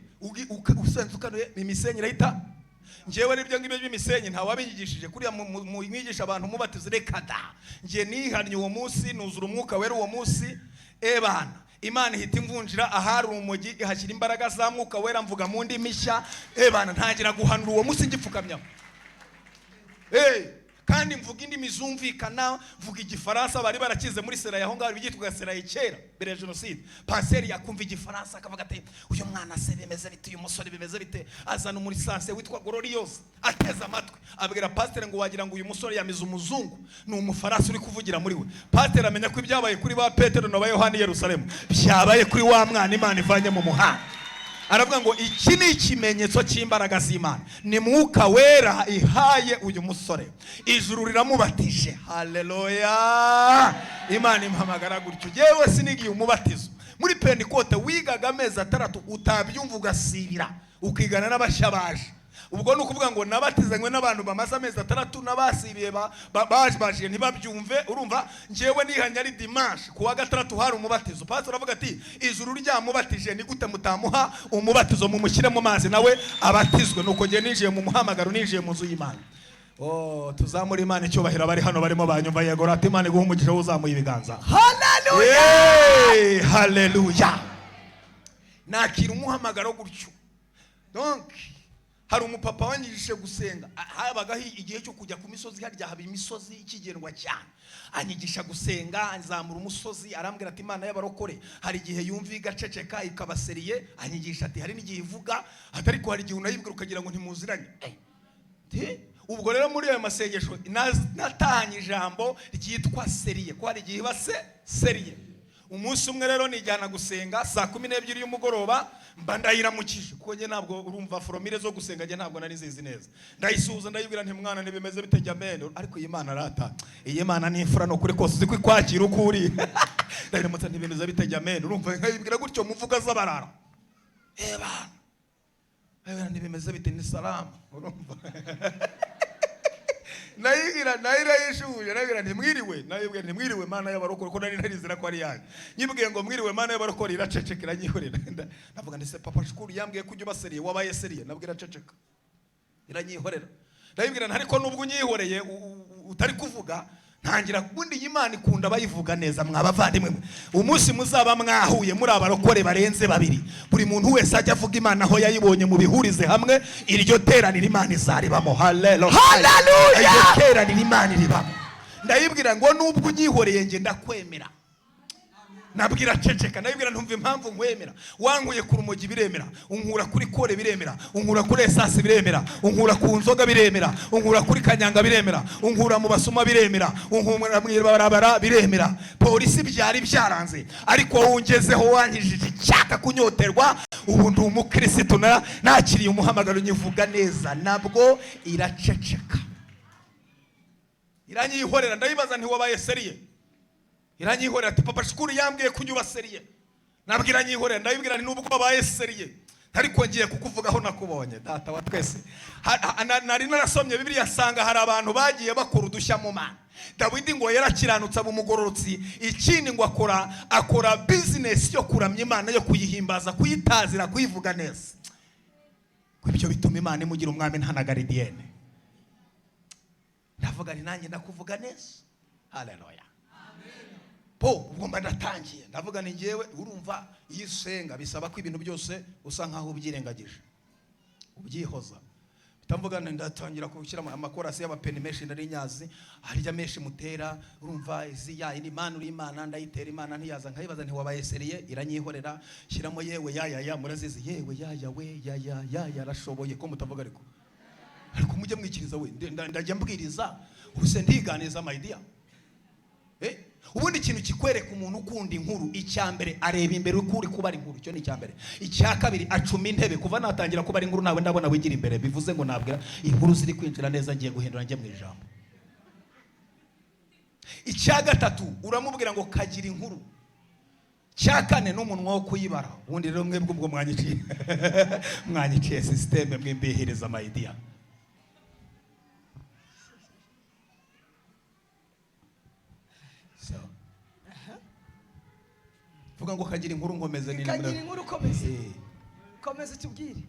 usenze ukanuye imisenyi irahita. Njewe nibyo ngibyo by'imisenyi nta wabinyigishije kuriya mwigisha abantu mubatiza rekada. Nje nihannye uwo munsi nuzura umwuka wera uwo munsi ebana Imana ihita imvunjira ahari umugi ihashyira imbaraga za mwuka wera mvuga mu ndi mishya ebana ntangira guhanura uwo munsi ngipfukamya. Kandi mvuga indimi zumvikana, mvuga igifaransa bari barakize muri sera yaho ngaho byitwa sera kera mbere ya jenoside. Pasteur yakumva igifaransa akavuga ati uyu mwana se bimeze bite, uyu musore bimeze bite, azana muri sanse witwa Glorious ateza amatwi abwira pasteur ngo wagira ngo uyu musore yamize umuzungu ni umufaransa uri kuvugira muri we. Pasteur amenya ko ibyabaye kuri ba Petero na ba Yohani Yerusalemu byabaye kuri wa mwana Imana ivanye mu muhanda. Aravuga ngo iki ni ikimenyetso cy'imbaraga z'Imana, ni mwuka wera ihaye uyu musore, ijuru riramubatije. Haleluya. Imana impamagara gutyo. Yewe sinigiye umubatizo muri Pentecote wigaga amezi 3 utabyumva ugasibira ukigana n'abashabaje. Ubwo nukuvuga ngo nabatizanywe n'abantu bamaze amezi 3 nabasibiye baje ntibabyumve. Urumva njewe nihanya ari dimanche kuwa gatandatu hari umubatizo. Pastor avuga ati ijuru ryamubatije ni gute mutamuha umubatizo mumushyire mu mazi nawe abatizwe. Nuko ngiye ninjiye mu muhamagaro, ninjiye mu nzu y'Imana. Tuzamura Imana icyubahiro bari hano barimo banyumva. Yego rati Imana iguha umugisha uzamuye ibiganza. Haleluya. Haleluya. Nakira umuhamagaro gutyo. Donc hari umupapa wanyigishije gusenga. Habagaho igihe cyo kujya ku misozi, harya haba imisozi ikigendwa cyane. Anyigisha gusenga, anzamura umusozi, arambwira ati Imana y'abarokore hari igihe yumva igaceceka ikabaseriye. Anyigisha ati hari n'igihe ivuga atari ko hari igihe unayibwira ukagira ngo ntimuziranye. Ubwo rero muri ayo masengesho natahanye ijambo ryitwa seriye, ko hari igihe base seriye. umunsi umwe rero nijyana gusenga saa 12 y'umugoroba mba ndayiramukije kuko nge ntabwo urumva foromire zo gusenga nge ntabwo nari zizi neza. Ndayisuhuza ndayibwira nti mwana ntibimeze bitejya ameno, ariko iyi Mana arata, iyi Mana ni imfura no kuri kose zikwi kwakira ukuri. Ndayiramutsa ntibimeze bitejya ameno, urumva nkayibwira gutyo muvuga z'abarara. Bana ntibimeze bite ni salama, urumva. Nayira yishuje nabwira ntimwiriwe, nayibwira ntimwiriwe Mana y'abarokore ko nari narizira ko ari yanjye. Nyibwiye ngo mwiriwe Mana y'abarokore iracecekera nyihorera. Navuga ndise papa shukuru yambwiye kujya baseriye wabaye seriye, nabwira ceceka iranyihorera. Ndayibwira ariko nubwo unyihoreye utari kuvuga ntangira kundi y'Imana ikunda bayivuga neza mwabavandimwe. Umunsi muzaba mwahuye muri abarokore barenze babiri, buri muntu wese ajya avuga Imana aho yayibonye mu bihurize hamwe, iryo teranira Imana izaribamo. Haleluya, iryo teranira Imana iribamo. Ndayibwira ngo nubwo unyihoreye nge ndakwemera. Nabwira ceceka, nabwira ntumva impamvu nkwemera. Wankuye ku rumogi biremera, unkura kuri kore biremera, unkura kuri esasi biremera, unkura ku nzoga biremera, unkura kuri kanyanga biremera, unkura mu basuma biremera, unkura mu barabara biremera. Polisi byari byaranze, ariko wungezeho wankijije cyaka kunyoterwa. Ubu ndi umukristo nakiriye umuhamagaro nyivuga neza, nabwo iraceceka iranyihorera. Ndayibaza nti wabaye seriye? Iranyihorera ati papa shukuru yambwiye kunyuba seriye. Nabwira nyihorera, ndabibwira nti nubwo wabaye seriye ariko ngiye kukuvugaho nakubonye data wa twese. Nari narasomye Bibiliya asanga hari abantu bagiye bakora udushya mu Mana. Dawidi ngo yarakiranutse abumugororotsi, ikindi ngo akora business yo kuramya Imana, yo kuyihimbaza, kuyitazira, kuyivuga neza. Ibyo bituma Imana imugira umwami ntanagaridiyene. Ndavuga ni nanjye ndakuvuga neza. Haleluya. Ubwo mba ndatangiye ndavuga ni ngewe, urumva iyo usenga bisaba ko ibintu byose usa nkaho ubyirengagije, ubyihoza. Bitamvuga ndatangira gushyira amakorasi y'abapeni menshi nari nyazi, harya menshi mutera, urumva izi ya ni Imana uri Imana, ndayitera Imana ntiyaza. Nkayibaza nti wabaye seriye? Iranyihorera. Shyiramo yewe ya murazizi, yewe ya we ya yarashoboye ko mutavuga ariko mujye mwikiriza we. Ndajya mbwiriza ubuse ndiganiza my dear. Ubundi ikintu kikwereka umuntu ukunda inkuru, icyambere areba imbere ukuri kuba ari inkuru, cyo ni icyambere. Icya kabiri acuma intebe. Kuva natangira kuba ari inkuru nawe ndabona wigira imbere, bivuze ngo nabwira inkuru ziri kwinjira neza, ngiye guhindura njye mu ijambo. Icya gatatu uramubwira ngo kagira inkuru. Cya kane n'umunwa wo kuyibara. Ubundi rero mwebwe ubwo mwanyiciye system mwimbihereza my dear. Vuga ngo kagira inkuru nkomeze ni kagira inkuru komeze. Komeze tubwire.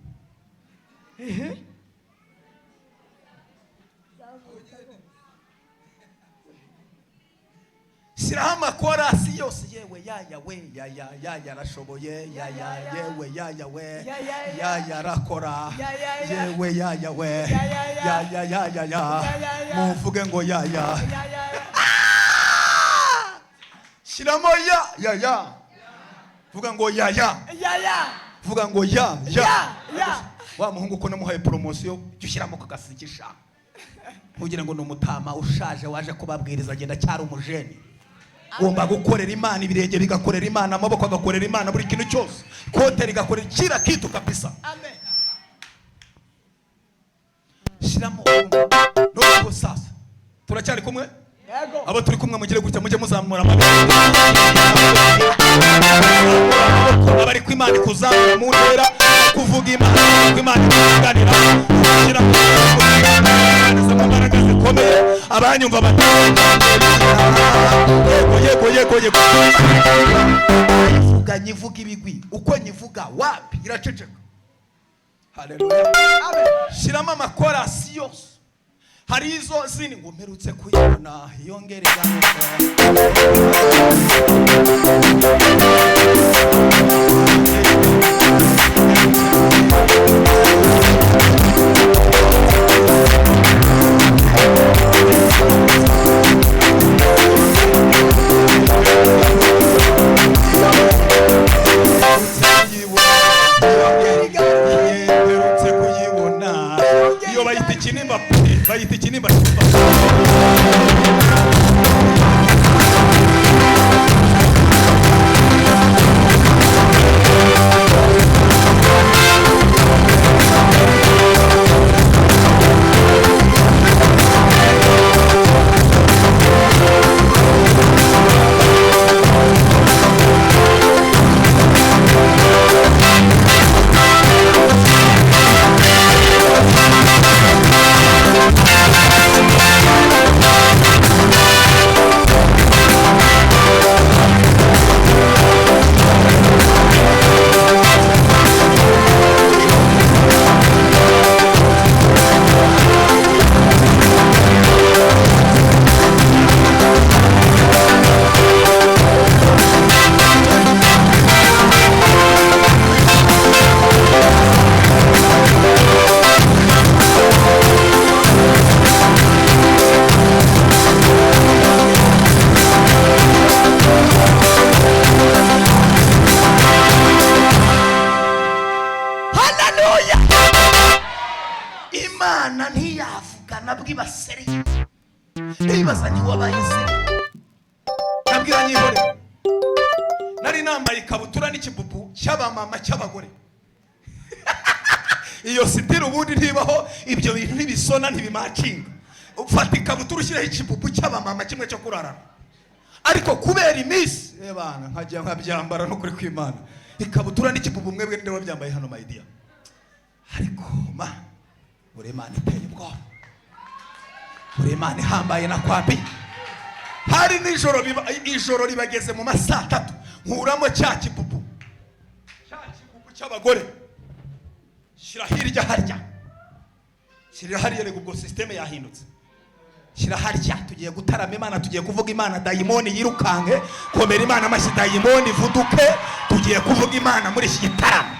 Shyiraho amakorasi yose, yewe ya we ya yarashoboye, yewe ya we ya yarakora, yewe ya we ya muvuge ngo ya shyiramo ya vuga ngo ya vuga ngo ya wa muhungu ko namuhaye promotion cyushyiramo kagasikisha kugira ngo numutama ushaje waje kubabwiriza agenda cyari umujeni. Ugomba gukorera Imana, ibirenge bigakorera Imana, amaboko agakorera Imana, buri kintu cyose kote rigakorera kila kitu kabisa. Amen. Shyiramo no sasa turacyari kumwe. Abo turi kumwe mugire gutya mujye muzamura amaboko. Abari ku Imana kuzamura mu ntera kuvuga Imana, ku Imana kuganira kugira ngo imbaraga zikomeye abanyumva yego ivuga nyivuga ibigwi uko nyivuga wapi iraceceka. Haleluya. Amen. Shirama amakorasi yose. Hari izo zini ngo mperutse kuyibona yongere bayita ikinimba. Imana ntiyavugana bw'ibaseri nibaza ni wabayize nabwira nyihore nari nambaye ikabutura n'ikibubu cy'abamama cy'abagore iyo sitira ubundi ntibaho ibyo bintu ntibisona ntibimacinga ufata ikabutura ushyiraho ikibubu cy'abamama kimwe cyo kurarana ariko kubera iminsi bana nkajya nkabyambara no kuri kw'Imana ikabutura n'ikibubu mwebwe ninde wabyambaye hano my dear ariko ma uri Imana iteye ubwoba uri Imana ihambaye na kwapi hari nijoro ijoro ribageze mu masaa 3 nkuramo cya kibubu cy'abagore shira hirya harya shira hariya rego ubwo system yahindutse shira harya tugiye gutarama Imana tugiye kuvuga Imana dayimoni yirukanke komera Imana amashi dayimoni vuduke tugiye kuvuga Imana muri iki gitaramo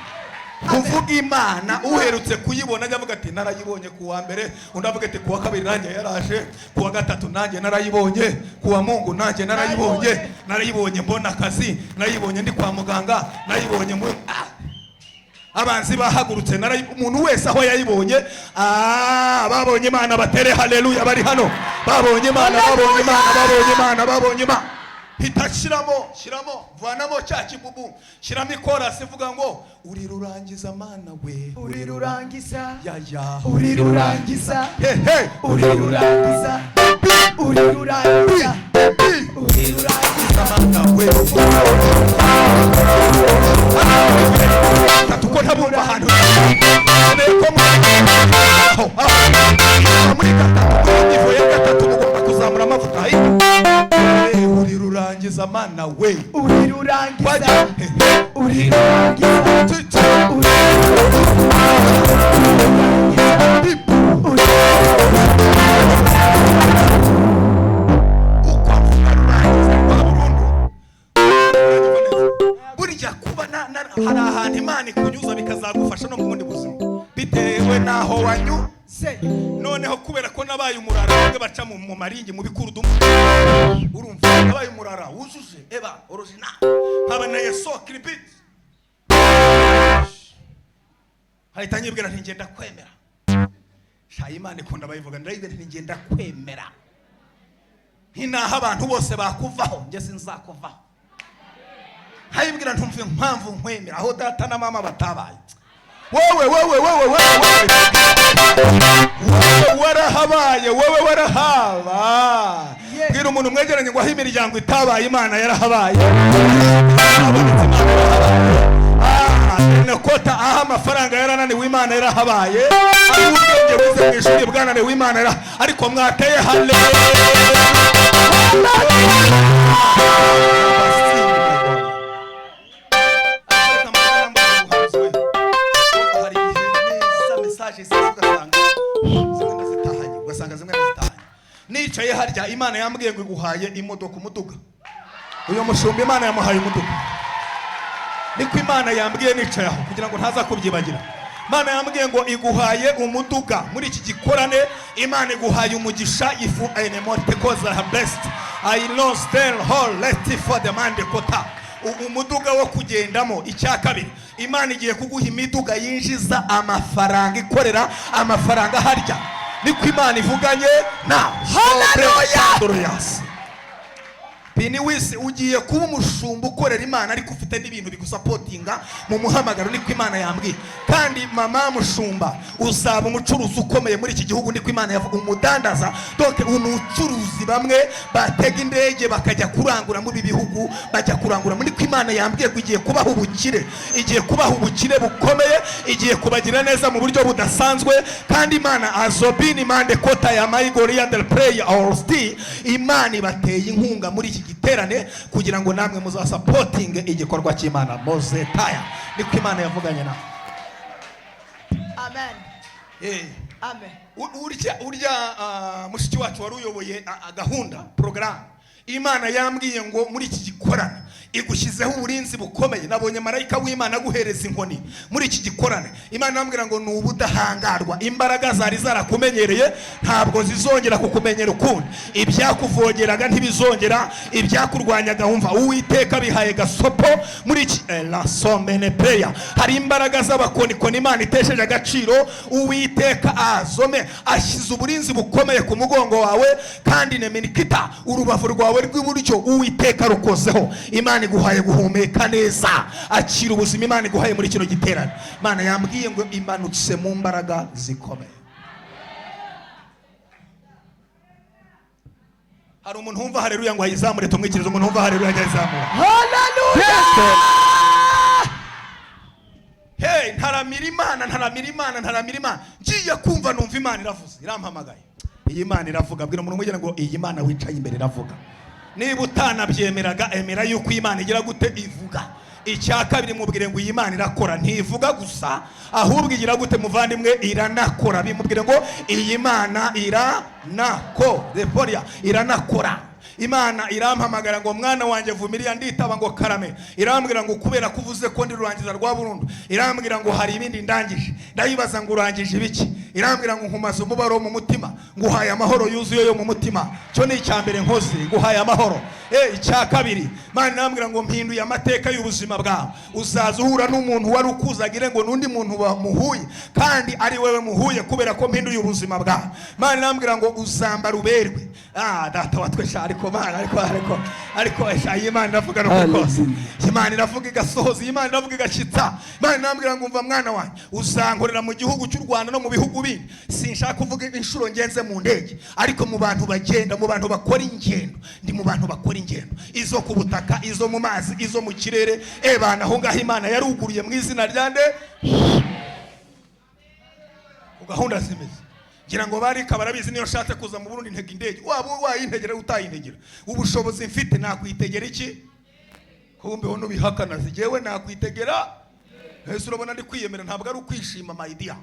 kuvuga Imana uherutse kuyibona avuga ati narayibonye kuwa mbere undi avuga ati kuwa kabiri nanjye yaraje kuwa gatatu nanjye narayibonye kuwa Mungu nanjye narayibonye mbona akazi narayibonye ndi kwa muganga narayibonye mu abanzi bahagurutse umuntu wese aho yayibonye babonye Imana batere haleluya bari hano babonye Imana babonye Imana hitashiramo vanamo cya kibubu shiramo ikorasi ivuga ngo uri rurangiza Mana we uri rurangiza ya uri rurangiza he uri rurangiza uri rurangiza uri rurangiza Mana we tatuko ntabumva ahantu neko muri gatatu nivoye gatatu mugomba kuzamura amavuta uri rurangiza Mana we uri rurangiza uri rurangiza burya kuba hari ahantu Imana ikunyuza bikazagufasha no mu bundi buzima bitewe naho wanyuze noneho kubera ko nabaye umurara bamwe baca mu maringi mu bikurudumu urumva nabaye umurara wujuje original nkaba na Yesu Kripit hahita nyibwira nti ngenda kwemera Imana ikunda bayivuga ndayibwira nti ngenda kwemera hinaha abantu bose bakuvaho nge sinzakuvaho hayibwira ntumve impamvu nkwemera aho data na mama batabaye wowe warahabaye wowe warahaba bwira umuntu mwegeranye ngo aho imiryango itabaye Imana yarahabaye kota aha amafaranga yarananiwe Imana yarahabaye ubwenge buze mu ishuri bwananiwe Imana ariko mwateye nicaye harya Imana yambwiye ngo iguhaye imodoka umuduga uyo mushumba Imana yamuhaye umuduga niko Imana yambwiye nicaye aho kugira ngo ntaza kubyibagira Imana yambwiye ngo iguhaye umuduga muri iki gikorane Imana iguhaye umugisha ifu enemorte koza ha blessed I lost their whole let for the man kota umuduga wo kugendamo icya kabiri Imana igiye kuguha imiduga yinjiza amafaranga ikorera amafaranga harya niko Imana ivuganye na haleluya Bini wese ugiye kuba umushumba ukorera Imana ariko ufite n'ibintu bigusapotinga mu muhamagaro niko Imana yambwiye kandi mama mushumba uzaba umucuruzi ukomeye muri iki gihugu niko Imana yavuga umudandaza donc umucuruzi bamwe batega indege bakajya kurangura muri bihugu bajya kurangura muri niko Imana yambwiye ngo igiye kubaho ubukire bukomeye igiye kubagira neza mu buryo budasanzwe kandi Imana azobini mande kota ya maigori del prayer or still Imana ibateye inkunga muri iki giterane kugira ngo namwe muzasapotinge igikorwa cy'Imana mozetaya niko Imana yavuganye na amen amen urya mushiki wacu wari uyoboye gahunda program Imana yambwiye ngo muri iki gikorane igushyizeho uburinzi bukomeye. Nabonye marayika w'Imana guhereza inkoni muri iki gikorane. Imana yambwira ngo nubudahangarwa, imbaraga zari zarakumenyereye ntabwo zizongera kukumenyera ukundi. Ibyakuvogeraga ntibizongera, ibyakurwanyaga wumva Uwiteka bihaye gasopo muri iki la somene prayer. Hari imbaraga z'abakonikoni Imana itesheje agaciro. Uwiteka azome ashyize uburinzi bukomeye ku mugongo wawe, kandi nemenikita urubavu rwawe rw'iburyo Uwiteka rukozeho. Imana iguhaye guhumeka neza, akira ubuzima Imana iguhaye muri kino giterane. Imana yambwiye ngo imanutse mu mbaraga zikomeye. Hari umuntu wumva haleluya ngo ayizamure, tumwikirize umuntu wumva haleluya ngo ayizamure. Haleluya. Hey, ntaramira Imana. Ngiye kumva numva Imana iravuze, irampamagaye. Iyi Imana iravuga. Bwira umuntu mwegera ngo iyi Imana wicaye imbere iravuga. Niba utanabyemeraga emera yuko Imana igira gute ivuga. Icya kabiri mubwire ngo iyi Imana irakora, ntivuga gusa ahubwo igira gute muvandimwe, iranakora. Bimubwire ngo iyi Imana iranakora. Imana irampamagara ngo mwana wanjye Vumilia, nditaba ngo karame. Irambwira ngo kubera kuvuze ko ndi rurangiza rwa burundu, irambwira ngo hari ibindi ndangije. Ndayibaza ngo urangije ibiki? Irambwira ngo nkumaze umubaro mu mutima, nguhaye amahoro yuzuye yo mu mutima. Cyo ni icyambere nkoze, nguhaye amahoro. Icya kabiri Imana irambwira ngo mpinduye amateka y'ubuzima bwawe. Uzaza uhura n'umuntu wari ukuzagire ngo nundi muntu bamuhuye, kandi ari wewe muhuye kubera ko mpinduye ubuzima bwawe. Imana irambwira ngo uzambara uberwe. Data watwesha ariko Imana iravuga no kose. Imana iravuga igasohoza, Imana iravuga igashitsa. Imana irambwira ngo umva mwana wanjye, uzankorera mu gihugu cy'u Rwanda no mu bihugu bindi. Sinshaka kuvuga inshuro ngenze mu ndege, ariko mu bantu bagenda, mu bantu bakora ingendo. Ndi mu bantu bakora ingendo, izo ku butaka, izo mu mazi, izo mu kirere. Bana aho ngaho Imana yaruguriye mu izina rya nde. Ugahunda zimeze. Ngira ngo barika barabizi niyo nshatse kuza mu Burundi ntega indege. Waba wayintegera utayintegera, ubushobozi mfite nakwitegera iki? Kumbe wono bihakana zigewe nakwitegera. Yesu urabona ndi kwiyemera, ntabwo ari ukwishima my dear.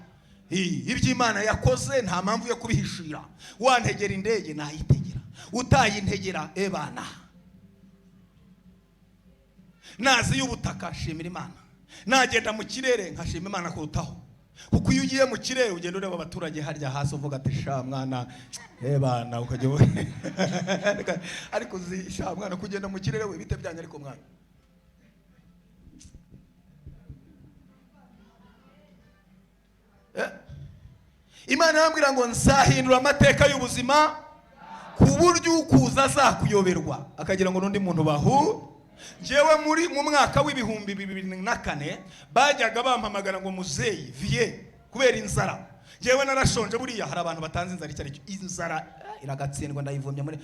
Iby'Imana yakoze nta mpamvu yo kubihishira. Wantegera indege nayitegera, utayintegera bana. Nazi y'ubutaka shimira Imana, nagenda mu kirere nkashima Imana kurutaho. Kuko iyo ugiye mu kirere ugenda ureba abaturage harya hasi uvuga ati sha mwana bana ukajya ariko sha mwana kugenda mu kirere we bite byanye ariko mwana. Imana yambwira ngo nzahindura amateka y'ubuzima ku buryo ukuza azakuyoberwa akagira ngo nundi muntu bahu. Jewe mu mwaka w'ibihumbi 2004 bajyaga bampamagara ngo muzeyi vie kubera inzara. Jewe narashonje, buriya hari abantu batanze inzara icyo aricyo. Inzara iragatsindwa ndayivomye muri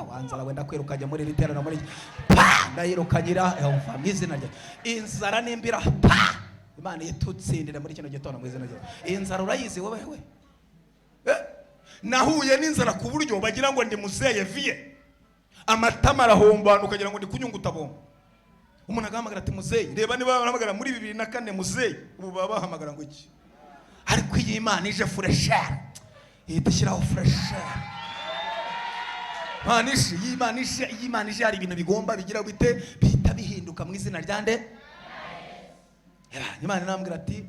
wanzara wenda kwerukajya muri riterana muri ndayirukanyira mu izina rya inzara nimbira Imana yitutsindira muri kino gitondo mu izina rya inzara. Urayizi wowe nahuye n'inzara ku buryo bagira ngo ndi muzeye vie, amatama arahombana ukagira ngo ndi kunyunguta bomba. Umuntu agahamagara ati muzeyi, reba niba bahamagara muri 2004 muzeyi, ubu baba bahamagara ngo iki? Ariko iyi Imana ije fresher, idushyiraho fresher. Imana ije hari ibintu bigomba bigira bite bihita bihinduka mu izina rya nde. Imana inambwira ati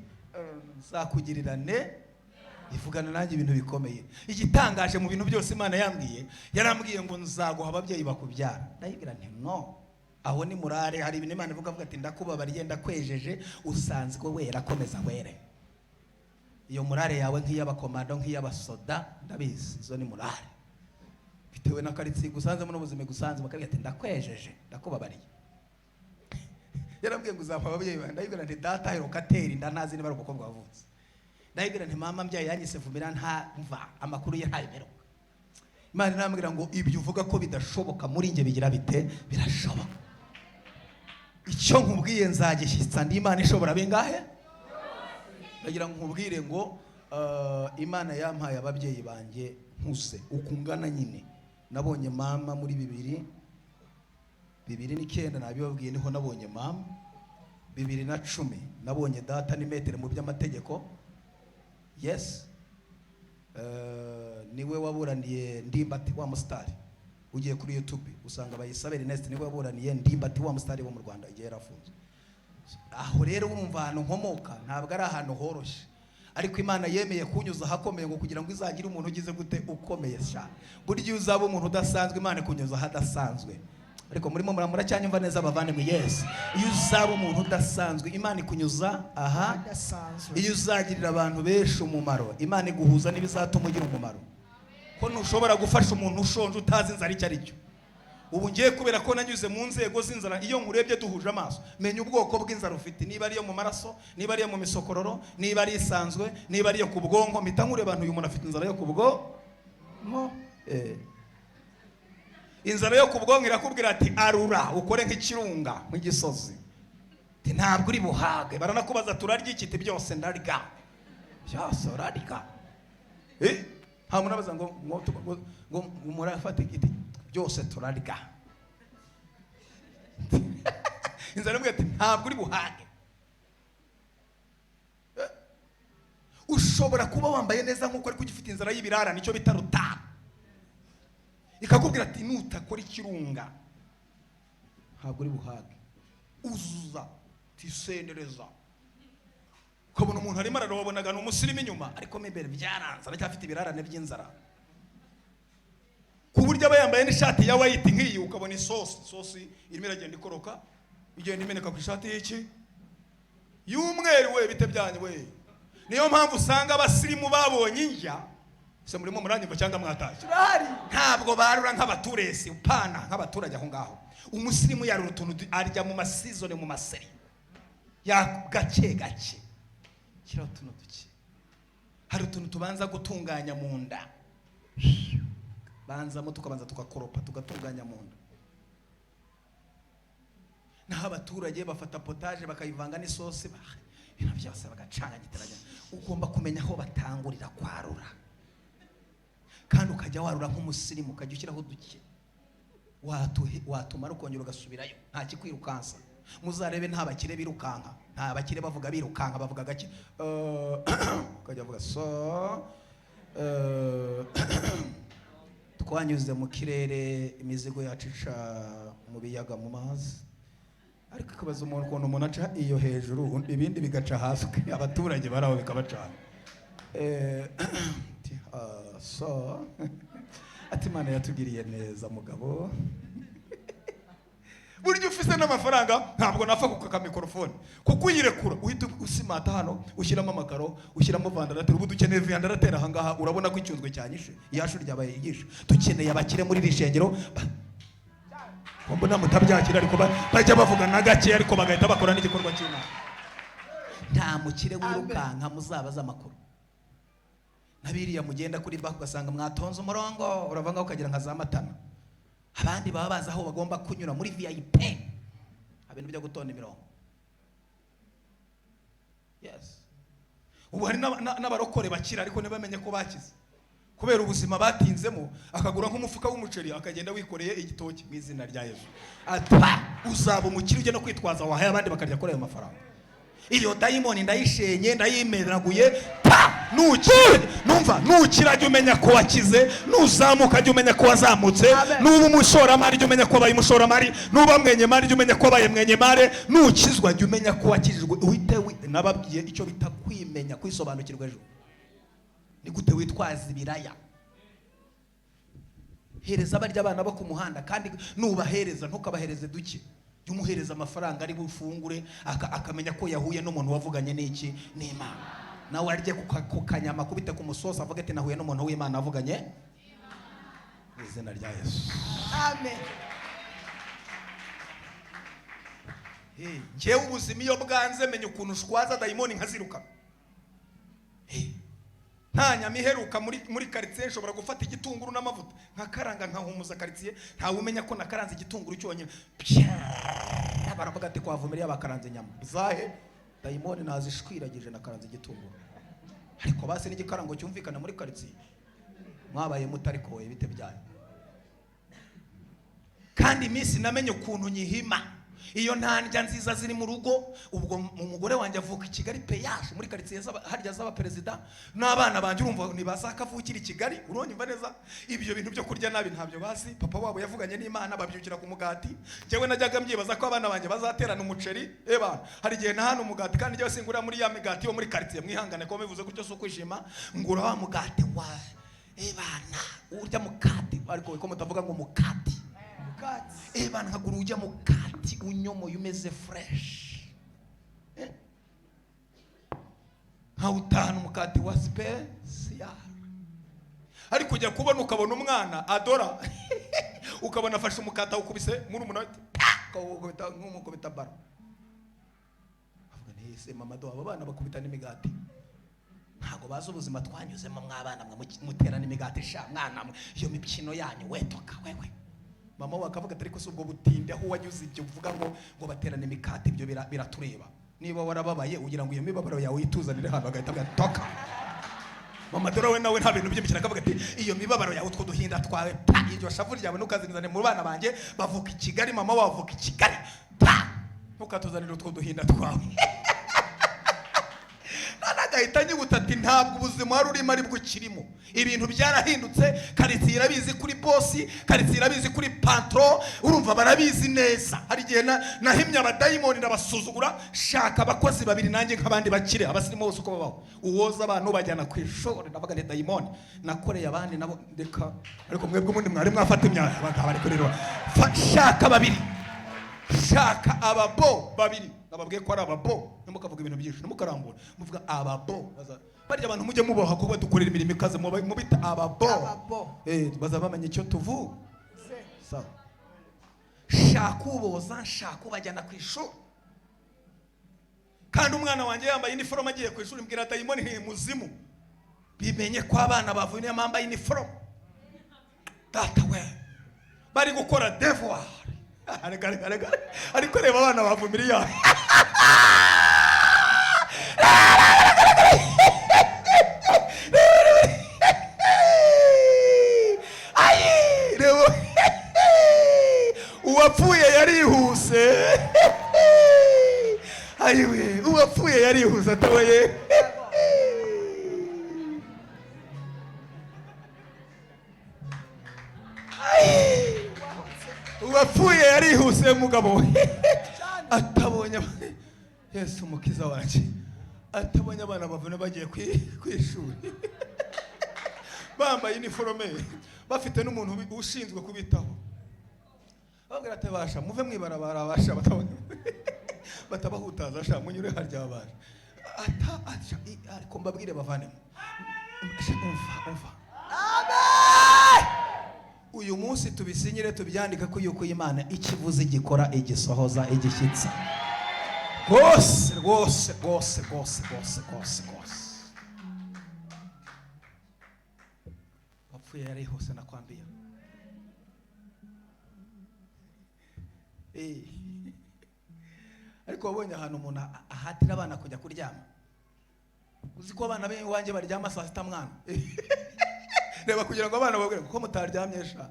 nzakugirirane, ivugana nanjye ibintu bikomeye. Igitangaje mu bintu byose Imana yarambwiye ngo nzaguha ababyeyi bakubyara. Ndayibwira nti no, aho ni murare. Hari ibintu Imana ivuga ati ndakubabariye ndakwejeje usanzwe wera, komeza were. Iyo murare yawe nk'iy'abakomando nk'iy'abasoda ndabizi, izo ni murare bitewe na karitsiye gusanzemo n'ubuzima gusanze. Bakabwira ati ndakwejeje ndakubabariye. Yarambwiye ngo uzampa ababyeyi bawe. Ndayibwira nti data heruka teri ndanazi niba ari umukobwa wavutse. Ndayibwira nti mama mbyaye yanyise Vumilia ntamva amakuru ye ntayemeruka. Imana irambwira ngo ibyo uvuga ko bidashoboka muri nge bigira bite birashoboka. Icyo nkubwiye nzagishyitsa, ndi Imana ishobora bingahe. Ndagira ngo nkubwire ngo Imana yampaye ababyeyi banjye nkuse ukungana nyine. Nabonye mama muri 2009 nabibabwiye niho nabonye mama. 2010 nabonye data ni metere mu by'amategeko. Yes, niwe waburaniye Ndimbati wa Mustari ugiye kuri YouTube usanga Bayisabere Ernest niwe waburaniye Ndimbati wa mustari wo mu Rwanda igihe yarafunze. Aho rero wumva ahantu nkomoka ntabwo ari ahantu horoshe, ariko Imana yemeye kunyuza hakomeye ngo kugira ngo izagire umuntu ugize gute ukomeye sha. Burya uzaba umuntu udasanzwe Imana kunyuza hadasanzwe. Ariko murimo muracyanyumva neza bavane mu Yesu. Iyo uzaba umuntu udasanzwe Imana ikunyuza aha dasanzwe. Iyo uzagirira abantu benshi umumaro Imana iguhuza n'ibizatuma ugira umumaro. Ko ntushobora gufasha umuntu ushonje utazi inzara icyo ari cyo. Ubu ngiye kubera ko nanyuze mu nzego z'inzara, iyo nkurebye duhuje amaso menya ubwoko bw'inzara ufite, niba ari yo mu maraso, niba ari yo mu misokororo, niba ari isanzwe, niba ari yo ku bwonko. Mpita nkureba abantu uyu muntu afite inzara yo ku bwonko. Inzara yo ku bwonko irakubwira ati arura ukore nk'ikirunga nk'igisozi. Ntabwo uri buhage. Baranakubaza turarya iki? Byose ndarya. Byose urarya. Nta muntu abaza ngo murafata igiti byose turarya. Inzara imwe ati ntabwo uri buhage. Ushobora kuba wambaye neza nk'uko ariko ugifite inzara y'ibirara, nicyo bita ruta. Ikakubwira ati nutakora ikirunga ntabwo uri buhage. Uzuza tisendereza. Ukabona umuntu arimo ararobonaga ni umusirimu inyuma, ariko mbere byaranze aracyafite ibirarane by'inzara. Ku buryo aba yambaye n'ishati ya white nk'iyi, ukabona isosi irimo iragenda ikoroka, igenda imeneka ku ishati y'iki y'umweru. We bite byanyu we. Niyo mpamvu usanga abasirimu babonye injya se murimo muranyumva cyangwa mwatashye. Ntabwo barura nk'abaturesi upana nk'abaturage aho ngaho. Umusirimu yarura utuntu arya mu masizone mu maseri ya gake gake. Kira utuntu duke. Hari utuntu tubanza gutunganya mu nda. Banzamo tukabanza tukakoropa tugatunganya mu nda. Naho abaturage bafata potage bakayivanga n'isosi, ibintu byose bagacanga gitaranya. Ugomba kumenya aho batangurira kwarura, kandi ukajya warura nk'umusirimu, ukajya ushyiraho duke. Watumara ukongera ugasubirayo, nta kikwirukansa. Muzarebe nta bakire birukanka, nta bakire bavuga birukanka, bavuga gake. Ukajya avuga twanyuze mu kirere, imizigo yacica mu biyaga mu mazi. Ariko kabaza umuntu ukuntu umuntu aca iyo hejuru ibindi bigaca hasi, abaturage baraho bikabacana. Ati Imana yatugiriye neza mugabo. Burya ufise n'amafaranga ntabwo napfa kuka mikrofone, kuko uyirekura uhita usimata hano, ushyiramo amakaro, ushyiramo vandarateri. Ubu dukeneye vandarateri aha ngaha, urabona ko icyunzwe cyanyishe, iyashu ryabaye igisha. Dukeneye abakire muri rishengero. Mbona mutabyakira ariko bajya bavuga na gake, ariko bagahita bakora n'igikorwa cy'Imana. Nta mukire wirukanka muzabaza amakuru. Nabiriya mugenda kuri BAHO ugasanga mwatonze umurongo, uravanga ukagira nka za matana. Abandi baba baza aho bagomba kunyura muri VIP. Abintu byo gutonda imirongo. Yes. Ubu hari n'abarokore bakira ariko ntibamenye ko bakize. Kubera ubuzima batinzemo, akagura nk'umufuka w'umuceri akagenda wikoreye igitoki mu izina rya Yesu. Uzaba umukire ujye no kwitwaza wahaye abandi bakarya kuri ayo mafaranga. Iyo dayimoni ndayishenye ndayimenaguye. Nukira jya umenya ko wakize, nuzamuka jya umenya ko wazamutse, nuba umushoramari jya umenya ko wabaye umushoramari, nuba mwenyemari jya umenya ko wabaye mwenyemare, nukizwa jya umenya ko wakijijwe. Nababwiye icyo bita kwimenya, kwisobanukirwa ejo. Ni gute witwaza ibiraya? Hereza abarya abana bo ku muhanda, kandi nubahereza ntukabahereze duke. Jya umuhereza amafaranga ari bufungure, akamenya ko yahuye n'umuntu wavuganye n'iki n'Imana. Nawe arye ku kanyama kubite ku musozi avuga ati nahuye n'umuntu w'Imana avuganye mu izina rya Yesu. Amen. Njyewe ubuzima iyo bwanze menya ukuntu ushwaza dayimoni nkaziruka. Nta nyama iheruka muri quartier nshobora gufata igitunguru n'amavuta nkakaranga nkahumuza quartier, ntawe umenya ko nakaranze igitunguru cyonyine. Baravuga ati kwa Vumilia bakaranze inyama zahe, dayimoni nazishwiragije nakaranze igitunguru. Ariko base n'igikarango cyumvikana muri quartier, mwabaye mutariko we bite byayo. Kandi iminsi namenye ukuntu nyihima, iyo ntandya nziza ziri mu rugo. Ubwo umugore wanjye avuka i Kigali peyaje muri quartier harya z'aba perezida, n'abana banje urumva ntibazakavukira i Kigali. uronyumva neza. Ibyo bintu byo kurya nabi ntabyo bazi. Papa wabo yavuganye n'Imana babyukira ku mugati. Jewe najyaga mbyibaza ko abana banje bazaterana umuceri. Eba hari gihe na hano umugati kandi jewe singura muri ya migati yo muri quartier. Mwihangane ko bivuze gutyo so kwishima. Ngura wa mugati wa ebana urya mukati, ariko ko mutavuga ngo mukati. Ebana nkagura ujya mukati unyomoye umeze fresh. Hautana umukati wa special. Ariko ujya kubona ukabona umwana adora ukabona afashe umukata ukubise muri umunota ukubita nk'umukubita baro. Avuga nese mama do aba bana bakubita n'imigati. Ntago bazi ubuzima twanyuzemo mwabana mwe muterana imigati sha mwana mwe. Iyo mipkino yanyu wetoka wewe. Mama wakavuga atari ko subwo butinde aho wanyuze ibyo uvuga ngo baterana imikati ibyo biratureba. Niba warababaye ugira ngo iyo mibabaro yawe ituzanire hano agahita gatoka. Mama dore we nawe nta bintu by'imikino akavuga ati iyo mibabaro yawe two duhinda twawe iryo shavu ryawe nukazinzane mu bana banje bavuka i Kigali. Mama wavuka i Kigali ntukatuzanire utwo duhinda twawe. Nanagahita nyibutsa ati ntabwo ubuzima wari urimo ari bwo kirimo. Ibintu byarahindutse. Quartier irabizi kuri bosi, quartier irabizi kuri pantro. Urumva barabizi neza. Hari gihe nahimya abadayimoni ndabasuzugura. Shaka abakozi babiri nanjye nk'abandi bakire abasirimo bose uko babaho. Uwoza abantu bajyana ku ishuri ndavuga ni dayimoni. Nakoreye abandi nabo ndeka. Ariko mwebwe mundi mwari mwafata imyaka bakabari kuri ro. Shaka babiri. Shaka ababo babiri. Nababwiye ko ari ababo. Ntimukavuga ibintu byinshi ntimukarambura. Muvuga ababo. Barya abantu mujye mubaha kuba dukorera imirimo ikaze mubita ababo. Baza bamenye icyo tuvu. Sawa. Shaka uboza, shaka ubajyana ku ishuri. Kandi umwana wanjye yambaye uniform agiye ku ishuri mbwira dayimoni ni muzimu. Bimenye ko abana bavuye yambaye uniform. Data we. Bari gukora devoir. Ariko reba abana ba Vumilia. Uwapfuye yarihuse. Ayiwe uwapfuye yarihuse atabaye. Uwapfuye yarihuse mugabo atabonye Yesu mukiza wacu atabonye abana bavune bagiye kwishuri bambaye uniforme bafite n'umuntu ushinzwe kubitaho. Babwira atabasha muve mwibarabara abasha batabahutaza sha munyure harya abasha ariko mbabwire bavanemo. Umva amen. Uyu munsi tubisinyire tubyandika ko yuko Imana ikivuze gikora igisohoza igishyitsa. Rwose. Wapfuye yarihuse nakwambia. Ariko wabonye ahantu umuntu ahatira abana kujya kuryama. Uzi ko abana be wanjye baryama saa sita mwana. Reba kugira ngo abana babwire ko mutaryamye sha.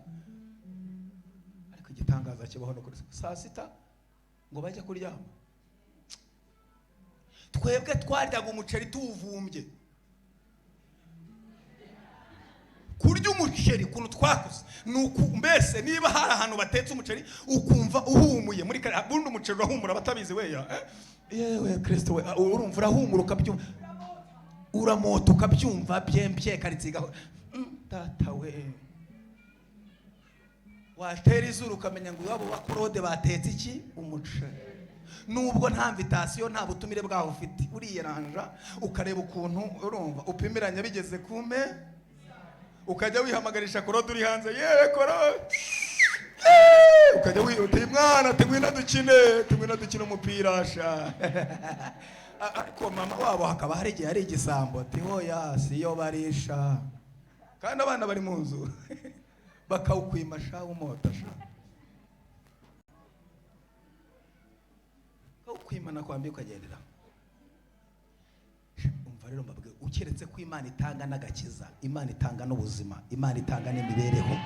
Ariko igitangaza kibaho no kuri saa sita ngo bajya kuryama. Twebwe twaryaga umuceri tuvumbye. Kurya umuceri kuntu twakuze nuko mbese niba hari ahantu batetse umuceri ukumva uhumuye muri bundi umuceri urahumura batabizi weya. Yewe Kristo we urumva urahumura ukabyumva. Uramoto ukabyumva byembye karitsigaho. Data we watera izuru ukamenya ngo wabo bakurode batetse iki umuceri. Nubwo nta invitation nta butumire bwaho ufite uriyeranja ukareba ukuntu urumva upimiranya bigeze kume ukajya wihamagarisha korode uri hanze yewe korode ukajya wihutira mwana tumwina dukine umupira sha. Ariko mama wabo hakaba hari igihe ari igisambo ati hoya siyo barisha kandi abana bari mu nzu bakawukwimasha umota sha. Kwimana kwambi ukagendera. Umva rero mbabwe ukeretse ko Imana itanga n'agakiza, Imana itanga n'ubuzima, Imana itanga n'imibereho.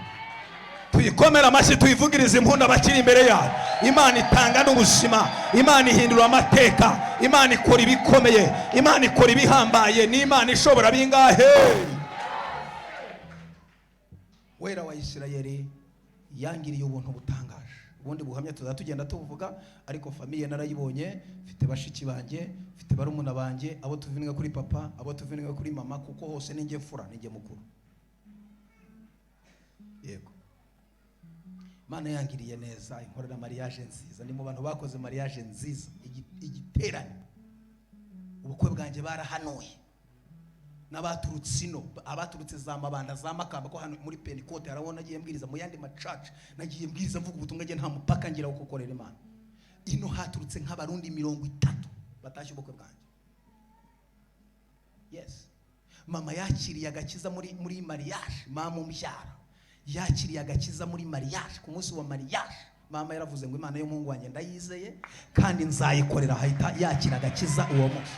tuyikomera amashyi tuyivugirize impundu abakiri imbere yayo. Imana itanga n'ubuzima, Imana ihindura amateka, Imana ikora ibikomeye, Imana ikora ibihambaye, ni Imana ishobora bingahe. Wera wa Isirayeli yangiriye ubuntu butangaje. Ubundi buhamya tuzatugenda tuvuga, ariko famiye narayibonye, mfite bashiki banjye, mfite barumuna banjye, abo tuvinga kuri papa, abo tuvinga kuri mama, kuko hose ninjye mfura, ninjye mukuru. Yego, Mana yangiriye neza, inkorera mariage nziza, ni mu bantu bakoze mariage nziza, igiterane. Ubukwe bwanjye barahanuye n'abaturutse ino, abaturutse za Mabanda za Makamba, ko hano muri Pentecote harabona nagiye mbwiriza mu yandi macaca, nagiye mbwiriza mvuga ubutumwa nge nta mupaka ngira wo gukorera Imana. Ino haturutse nk'abarundi 30 batashye ubukwe bwanjye. Yes, mama yakiriye agakiza muri mariage, mama umbyara yakiriye agakiza muri mariage. Ku munsi wa mariage mama yaravuze ngo Imana y'umuhungu wanjye ndayizeye kandi nzayikorera, hahita yakira agakiza uwo munsi.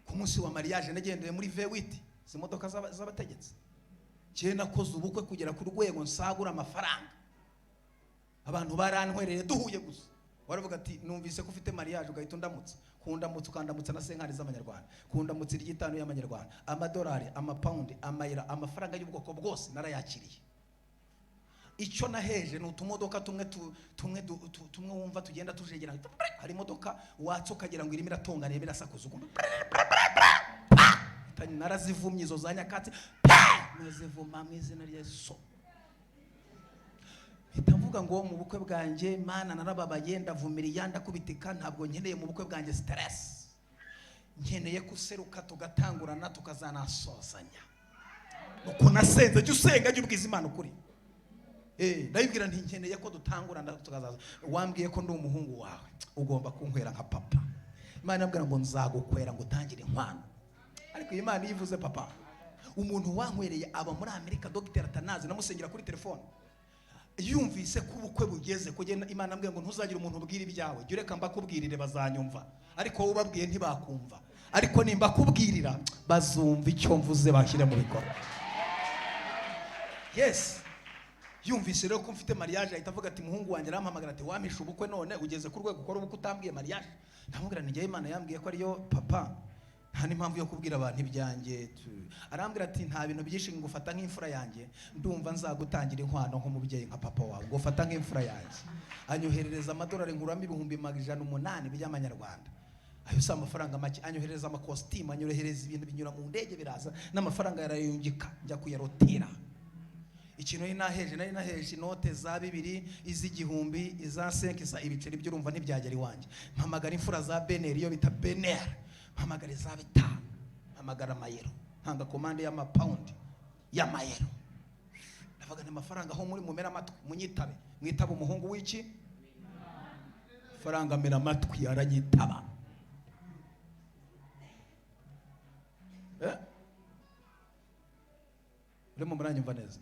Ku munsi wa mariage nagendeye muri V8 zimodoka z'abategetsi. Cye nakoze ubukwe kugera ku rwego nsagura amafaranga, abantu barantwereye duhuye gusa. Waravuga ati numvise ko ufite mariage ugahita undamutsa, kundamutsa ukandamutsa na senkari z'amanyarwanda, kundamutsa iry'itanu y'amanyarwanda, amadolari, amapaundi, amayira, amafaranga y'ubwoko bwose narayakiriye. Icyo naheje ni utumodoka tumwe wumva tugenda tujegera, hari imodoka watse ukagira ngo irimo iratongana birasakuza, narazivumye izo za nyakatsi, nazivuma mu izina rya Yesu. Itavuga ngo mu bukwe bwanjye Mana narababaye, ndavumiriya, ndakubitika, ntabwo nkeneye mu bukwe bwanjye stress, nkeneye kuseruka tugatangurana tukazanasozanya. Uko nasenze jya usenga, jya ubwiza Imana ukuri. Ndayibwira nti nkeneye ko dutangurana tukazaza. Wambwiye ko ndi umuhungu wawe, ugomba kunkwera nka papa. Imana yambwira ngo nzagukwera ngo utangire inkwano. Ariko Imana yivuze papa, umuntu wankwereye aba muri Amerika, Dr. Atanazi, namusengera kuri telefone. Yumvise ko ubukwe bugeze, kugenda Imana ambwiye ngo ntuzagire umuntu ubwira ibyawe, jya ureka mbakubwirire bazanyumva, ariko wowe ubabwiye ntibakumva. Ariko nimba kubwirira bazumva icyo mvuze bashyire mu bikorwa. Yes, yumvise rero ko mfite mariage, ahita avuga ati muhungu wanjye arampamagara ati wampisha ubukwe none ugeze ku rwego ukora ubukwe utambwiye mariage. Ndamubwira nti Imana yambwiye ko ariyo papa, nta n'impamvu yo kubwira abantu ibyanjye. Arambwira ati nta bintu byinshi ngufata nk'imfura yanjye, ndumva nzagutangira inkwano nk'umubyeyi nka papa wawe, ngufata nk'imfura yanjye. Anyoherereza amadolari nkuramo 800 by'amanyarwanda. Ayo si amafaranga make. Anyoherereza amakositimu, anyoherereza ibintu binyura mu ndege biraza, n'amafaranga yarayungika njya kuyarotera. Ikintu nari naheje inote za 2, iz'igihumbi, iza 5, isa ibiceri byo urumva ntibyagera iwanjye. Mpamagara imfura za Beneri, iyo bita Beneri, mpamagara za 5, mpamagara amayero, ntanga komande y'amapaundi y'amayero. Ndavuga ni amafaranga aho muri mumera amatwi munyitabe, mwitaba umuhungu w'iki faranga mera amatwi aranyitaba. Urimo muranyumva neza?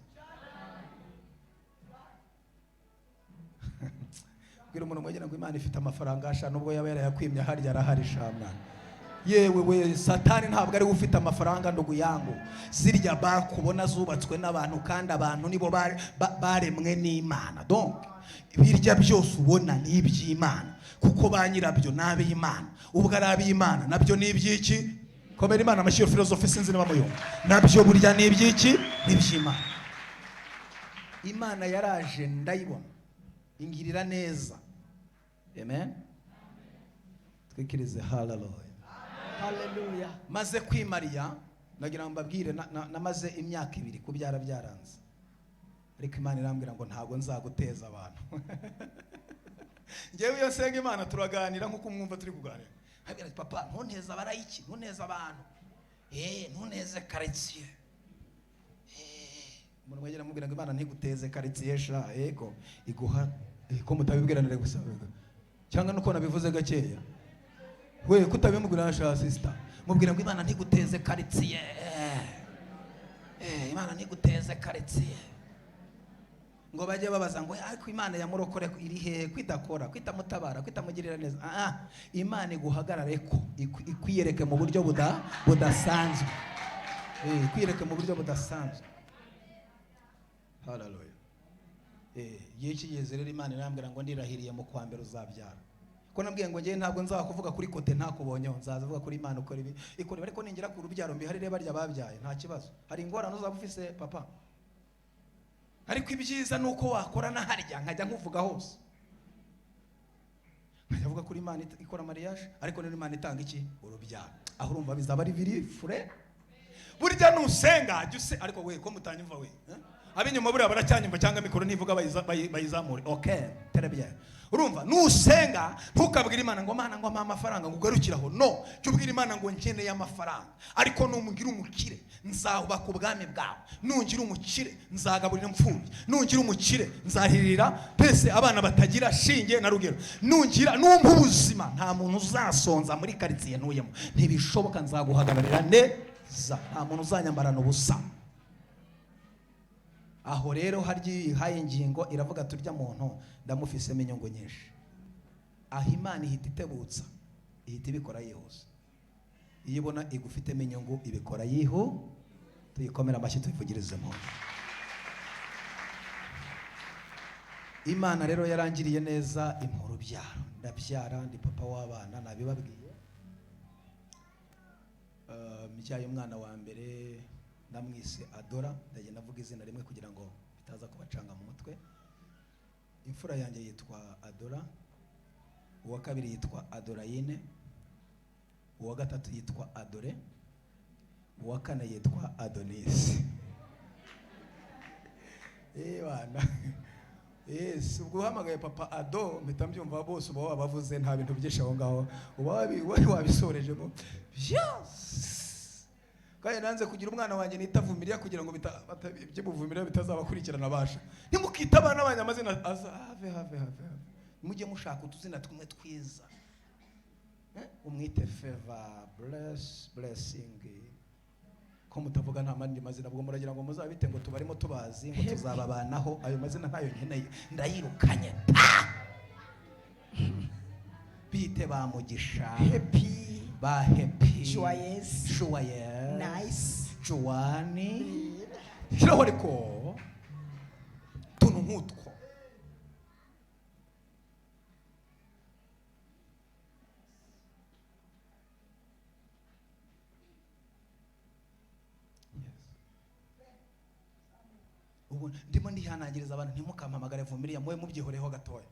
Bwira umuntu mwegera ngo Imana ifite amafaranga asha, nubwo yaba yarayakwimye harya arahari shamwana. Yewe we Satani ntabwo ari ufite amafaranga ndugu yangu. Zirya bakubona zubatswe n'abantu, kandi abantu nibo baremwe n'Imana. Donc birya byose ubona ni iby'Imana, kuko ba nyirabyo nabe Imana, ubwo ari ab'Imana nabyo ni iby'iki. Komera Imana amashyi philosophe sinzi niba muyumva. Nabyo burya ni iby'iki, ni iby'Imana. Imana yaraje ndayibona ingirira neza. Amen. Twikirize hallelujah. Hallelujah. Maze kwimariya nagira ngo mbabwire namaze imyaka 2 kubyara byaranze, ariko Imana irambwira ngo ntabwo nzaguteza abantu. Ngewe iyo senga Imana turaganira nkuko mwumva turi kuganira. Habira papa ntuneza abarayiki, ntuneza abantu, ntuneze quartier. Umuntu mwegera mubwira ngo Imana ntiguteze quartier sha, yego iguha ko mutabibwiranire gusa, cyangwa nuko nabivuze gakeya. We kutabimubwira sha sister, mubwira ngo Imana ntiguteze quartier. Imana ntiguteze quartier. Ngo bajye babaza ngo ariko Imana yamurokore iri he, kwitakora, kwitamutabara, kwitamugirira neza. Imana iguhagarare ko ikwiyereke mu buryo budasanzwe. Kwiyereke mu buryo budasanzwe. Hallelujah. Igihe kigeze rero Imana irambwira ngo ndirahiriye mu kwa mbere uzabyara. Ko nabwiye ngo ngiye ntabwo nzakuvuga kuri kote ntakubonyeho, nzavuga kuri Imana ukora ibi ikora, ariko ningira ku rubyaro mbi hari reba rya babyaye nta kibazo. Hari ingorane uzaba ufise papa, ariko ibyiza nuko wakora na harya nkajya nkuvuga hose, nkajya vuga kuri Imana ikora mariage, ariko ni Imana itanga iki? Urubyaro. Aho urumva bizaba ari viri fure. Burya nusenga jyuse, ariko we ko mutanyumva we abinyuma buriya baracyanyumva cyangwa mikoro ntivuga bayizamure. Okay, très bien. Urumva nusenga ntukabwira Imana ngo Mana ngo mpa amafaranga ngo ugarukiraho, no, cyubwira Imana ngo nkeneye amafaranga, ariko numugira umukire nzahubaka ubwami bwawe, nungira umukire nzagaburira imfubyi, nungira umukire nzahirira pese abana batagira shinge na rugero, nungira numpa ubuzima nta muntu uzasonza muri quartier ntuyemo, ntibishoboka nzaguhagararira neza, nta muntu uzanyambarana ubusa. Aho rero haryi haye ingingo iravuga turya muntu ndamufisemo inyungu nyinshi. Aho Imana ihita itebutsa, ihita ibikora yihuse. Iyo ibona igufitemo inyungu ibikora yihu, tuyikomera amashyi tuyivugirizemo. Imana rero yarangiriye neza inkuru byaro, ndabyara ndi papa w'abana nabibabwiye. Mbyaye umwana wa mbere ndamwise Adora, ndagenda avuga izina rimwe kugira ngo bitaza kubacanga mu mutwe. Imfura yanjye yitwa Adora, uwa kabiri yitwa Adorayine, uwa gatatu yitwa Adore, uwa kane yitwa Adonis. Bana yes, ubwo uhamagaye papa Ado mpita mbyumva bose uba wabavuze nta bintu byinshi aho ngaho uba wabisorejemo. Yes, kandi nanze kugira umwana wanjye nita Vumilia kugira ngo by'Vumilia bitazabakurikirana basha. Nimukita abana banyamazina have mujye mushaka utuzina twumwe twiza. Umwite favor, blessing. Ko mutavuga nta mandi mazina bwo muragira ngo muzabite ngo tubarimo tubazi ngo tuzababanaho, ayo mazina ntayo nkeneye ndayirukanye. Bite ba Mugisha, happy, ba happy, joyous, nice, Joani. Shiraho ariko tuntu nkutwo. Ubu ndimo ndihanangiriza abantu ntimukampamagare Vumilia, mwe mubyihoreho gatoya.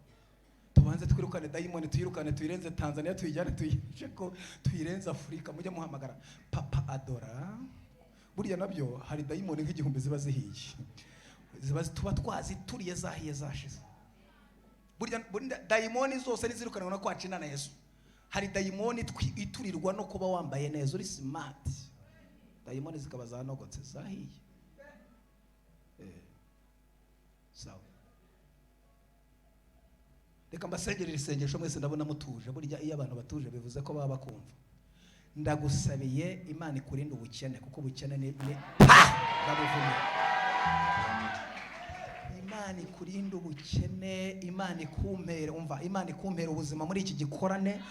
Tubanze twirukane dayimoni, tuyirukane tuyirenze Tanzania, tuyijyane tuyije ko tuyirenze Afrika, mujye muhamagara papa Adora. Burya nabyo hari dayimoni nk'igihumbi ziba zihiye, ziba tuba twazituriye zahiye zashize. Burya dayimoni zose nizirukanwa no kwacina na Yesu. Hari dayimoni iturirwa no kuba wambaye neza uri smart, dayimoni zikaba zanogotse zahiye. Sawa, reka mbasengerere isengesho mwese ndabona mutuje. Burya iyo abantu batuje bivuze ko baba bakumva. Ndagusabiye Imana ikurinde ubukene, kuko ubukene ni ndabuvuye. Imana ikurinde ubukene, Imana ikumpere, umva, Imana ikumpere ubuzima muri iki gikorane.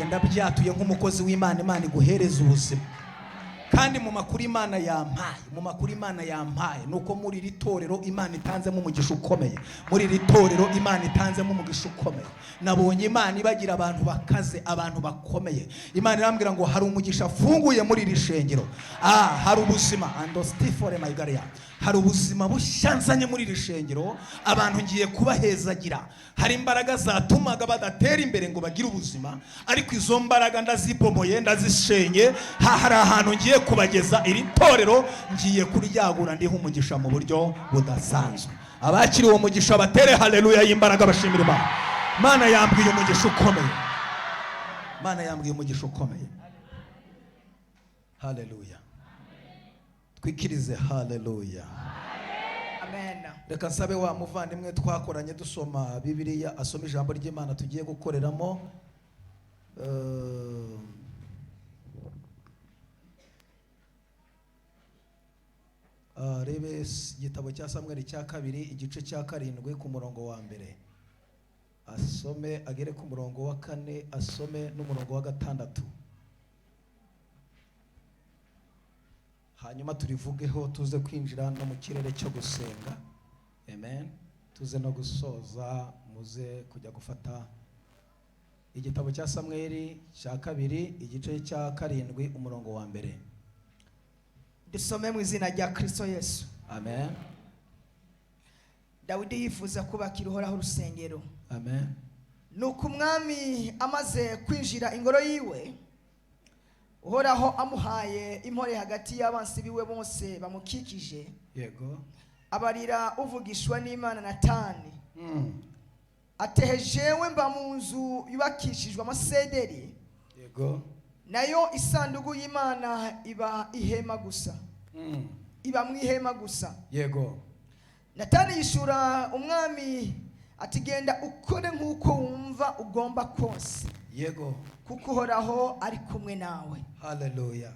Ndabyatuye nk'umukozi w'Imana, Imana iguhereza ubuzima. Kandi mu makuru Imana yampaye nuko muri iri torero Imana itanzemo umugisha ukomeye. Muri iri torero Imana itanzemo umugisha ukomeye. Nabonye Imana ibagira abantu bakaze, abantu bakomeye. Imana irambwira ngo hari umugisha afunguye muri iri shengero. Hari ubuzima ando stifore my garia. Hari ubuzima bushanzanye muri iri shengero, abantu ngiye kubahezagira. Hari imbaraga zatumaga badatera imbere ngo bagire ubuzima, ariko izo mbaraga ndazipomoye ndazishenye. Hari ahantu ngiye kubageza iri torero, ngiye kuryagura ndiho umugisha mu buryo budasanzwe. Abakiri uwo mugisha batere haleluya y'imbaraga bashimira Imana. Mana yambwiye umugisha ukomeye, Mana yambwiye umugisha ukomeye. Haleluya, twikirize haleluya, amen. Reka nsabe wa muvandimwe twakoranye dusoma Bibiliya asoma ijambo ry'Imana tugiye gukoreramo. Rebe igitabo cya Samweli cya kabiri igice cya 7 ku murongo wa mbere, asome agere ku murongo wa 4, asome n'umurongo wa 6. hanyuma turivugeho tuze kwinjira no mu kirere cyo gusenga. Amen. Tuze no gusoza, muze kujya gufata igitabo cya Samweli cya 2 igice cya 7 umurongo wa 1. Dusome mu izina rya Kristo Yesu. Amen. Dawidi yifuza kubakira Uhoraho urusengero. Amen. Nuko umwami amaze kwinjira ingoro yiwe, Uhoraho amuhaye impore hagati y'abansi biwe bose bamukikije. Yego. Abarira uvugishwa n'Imana Natani. Atehejewe mba mu nzu yubakishijwe amasederi. Yego. Nayo isanduku y'Imana iba ihema gusa. Iba mu ihema gusa. Yego. Natani yishura umwami ati genda ukore nk'uko wumva ugomba kose. Yego. Kuko Uhoraho ari kumwe nawe. Hallelujah.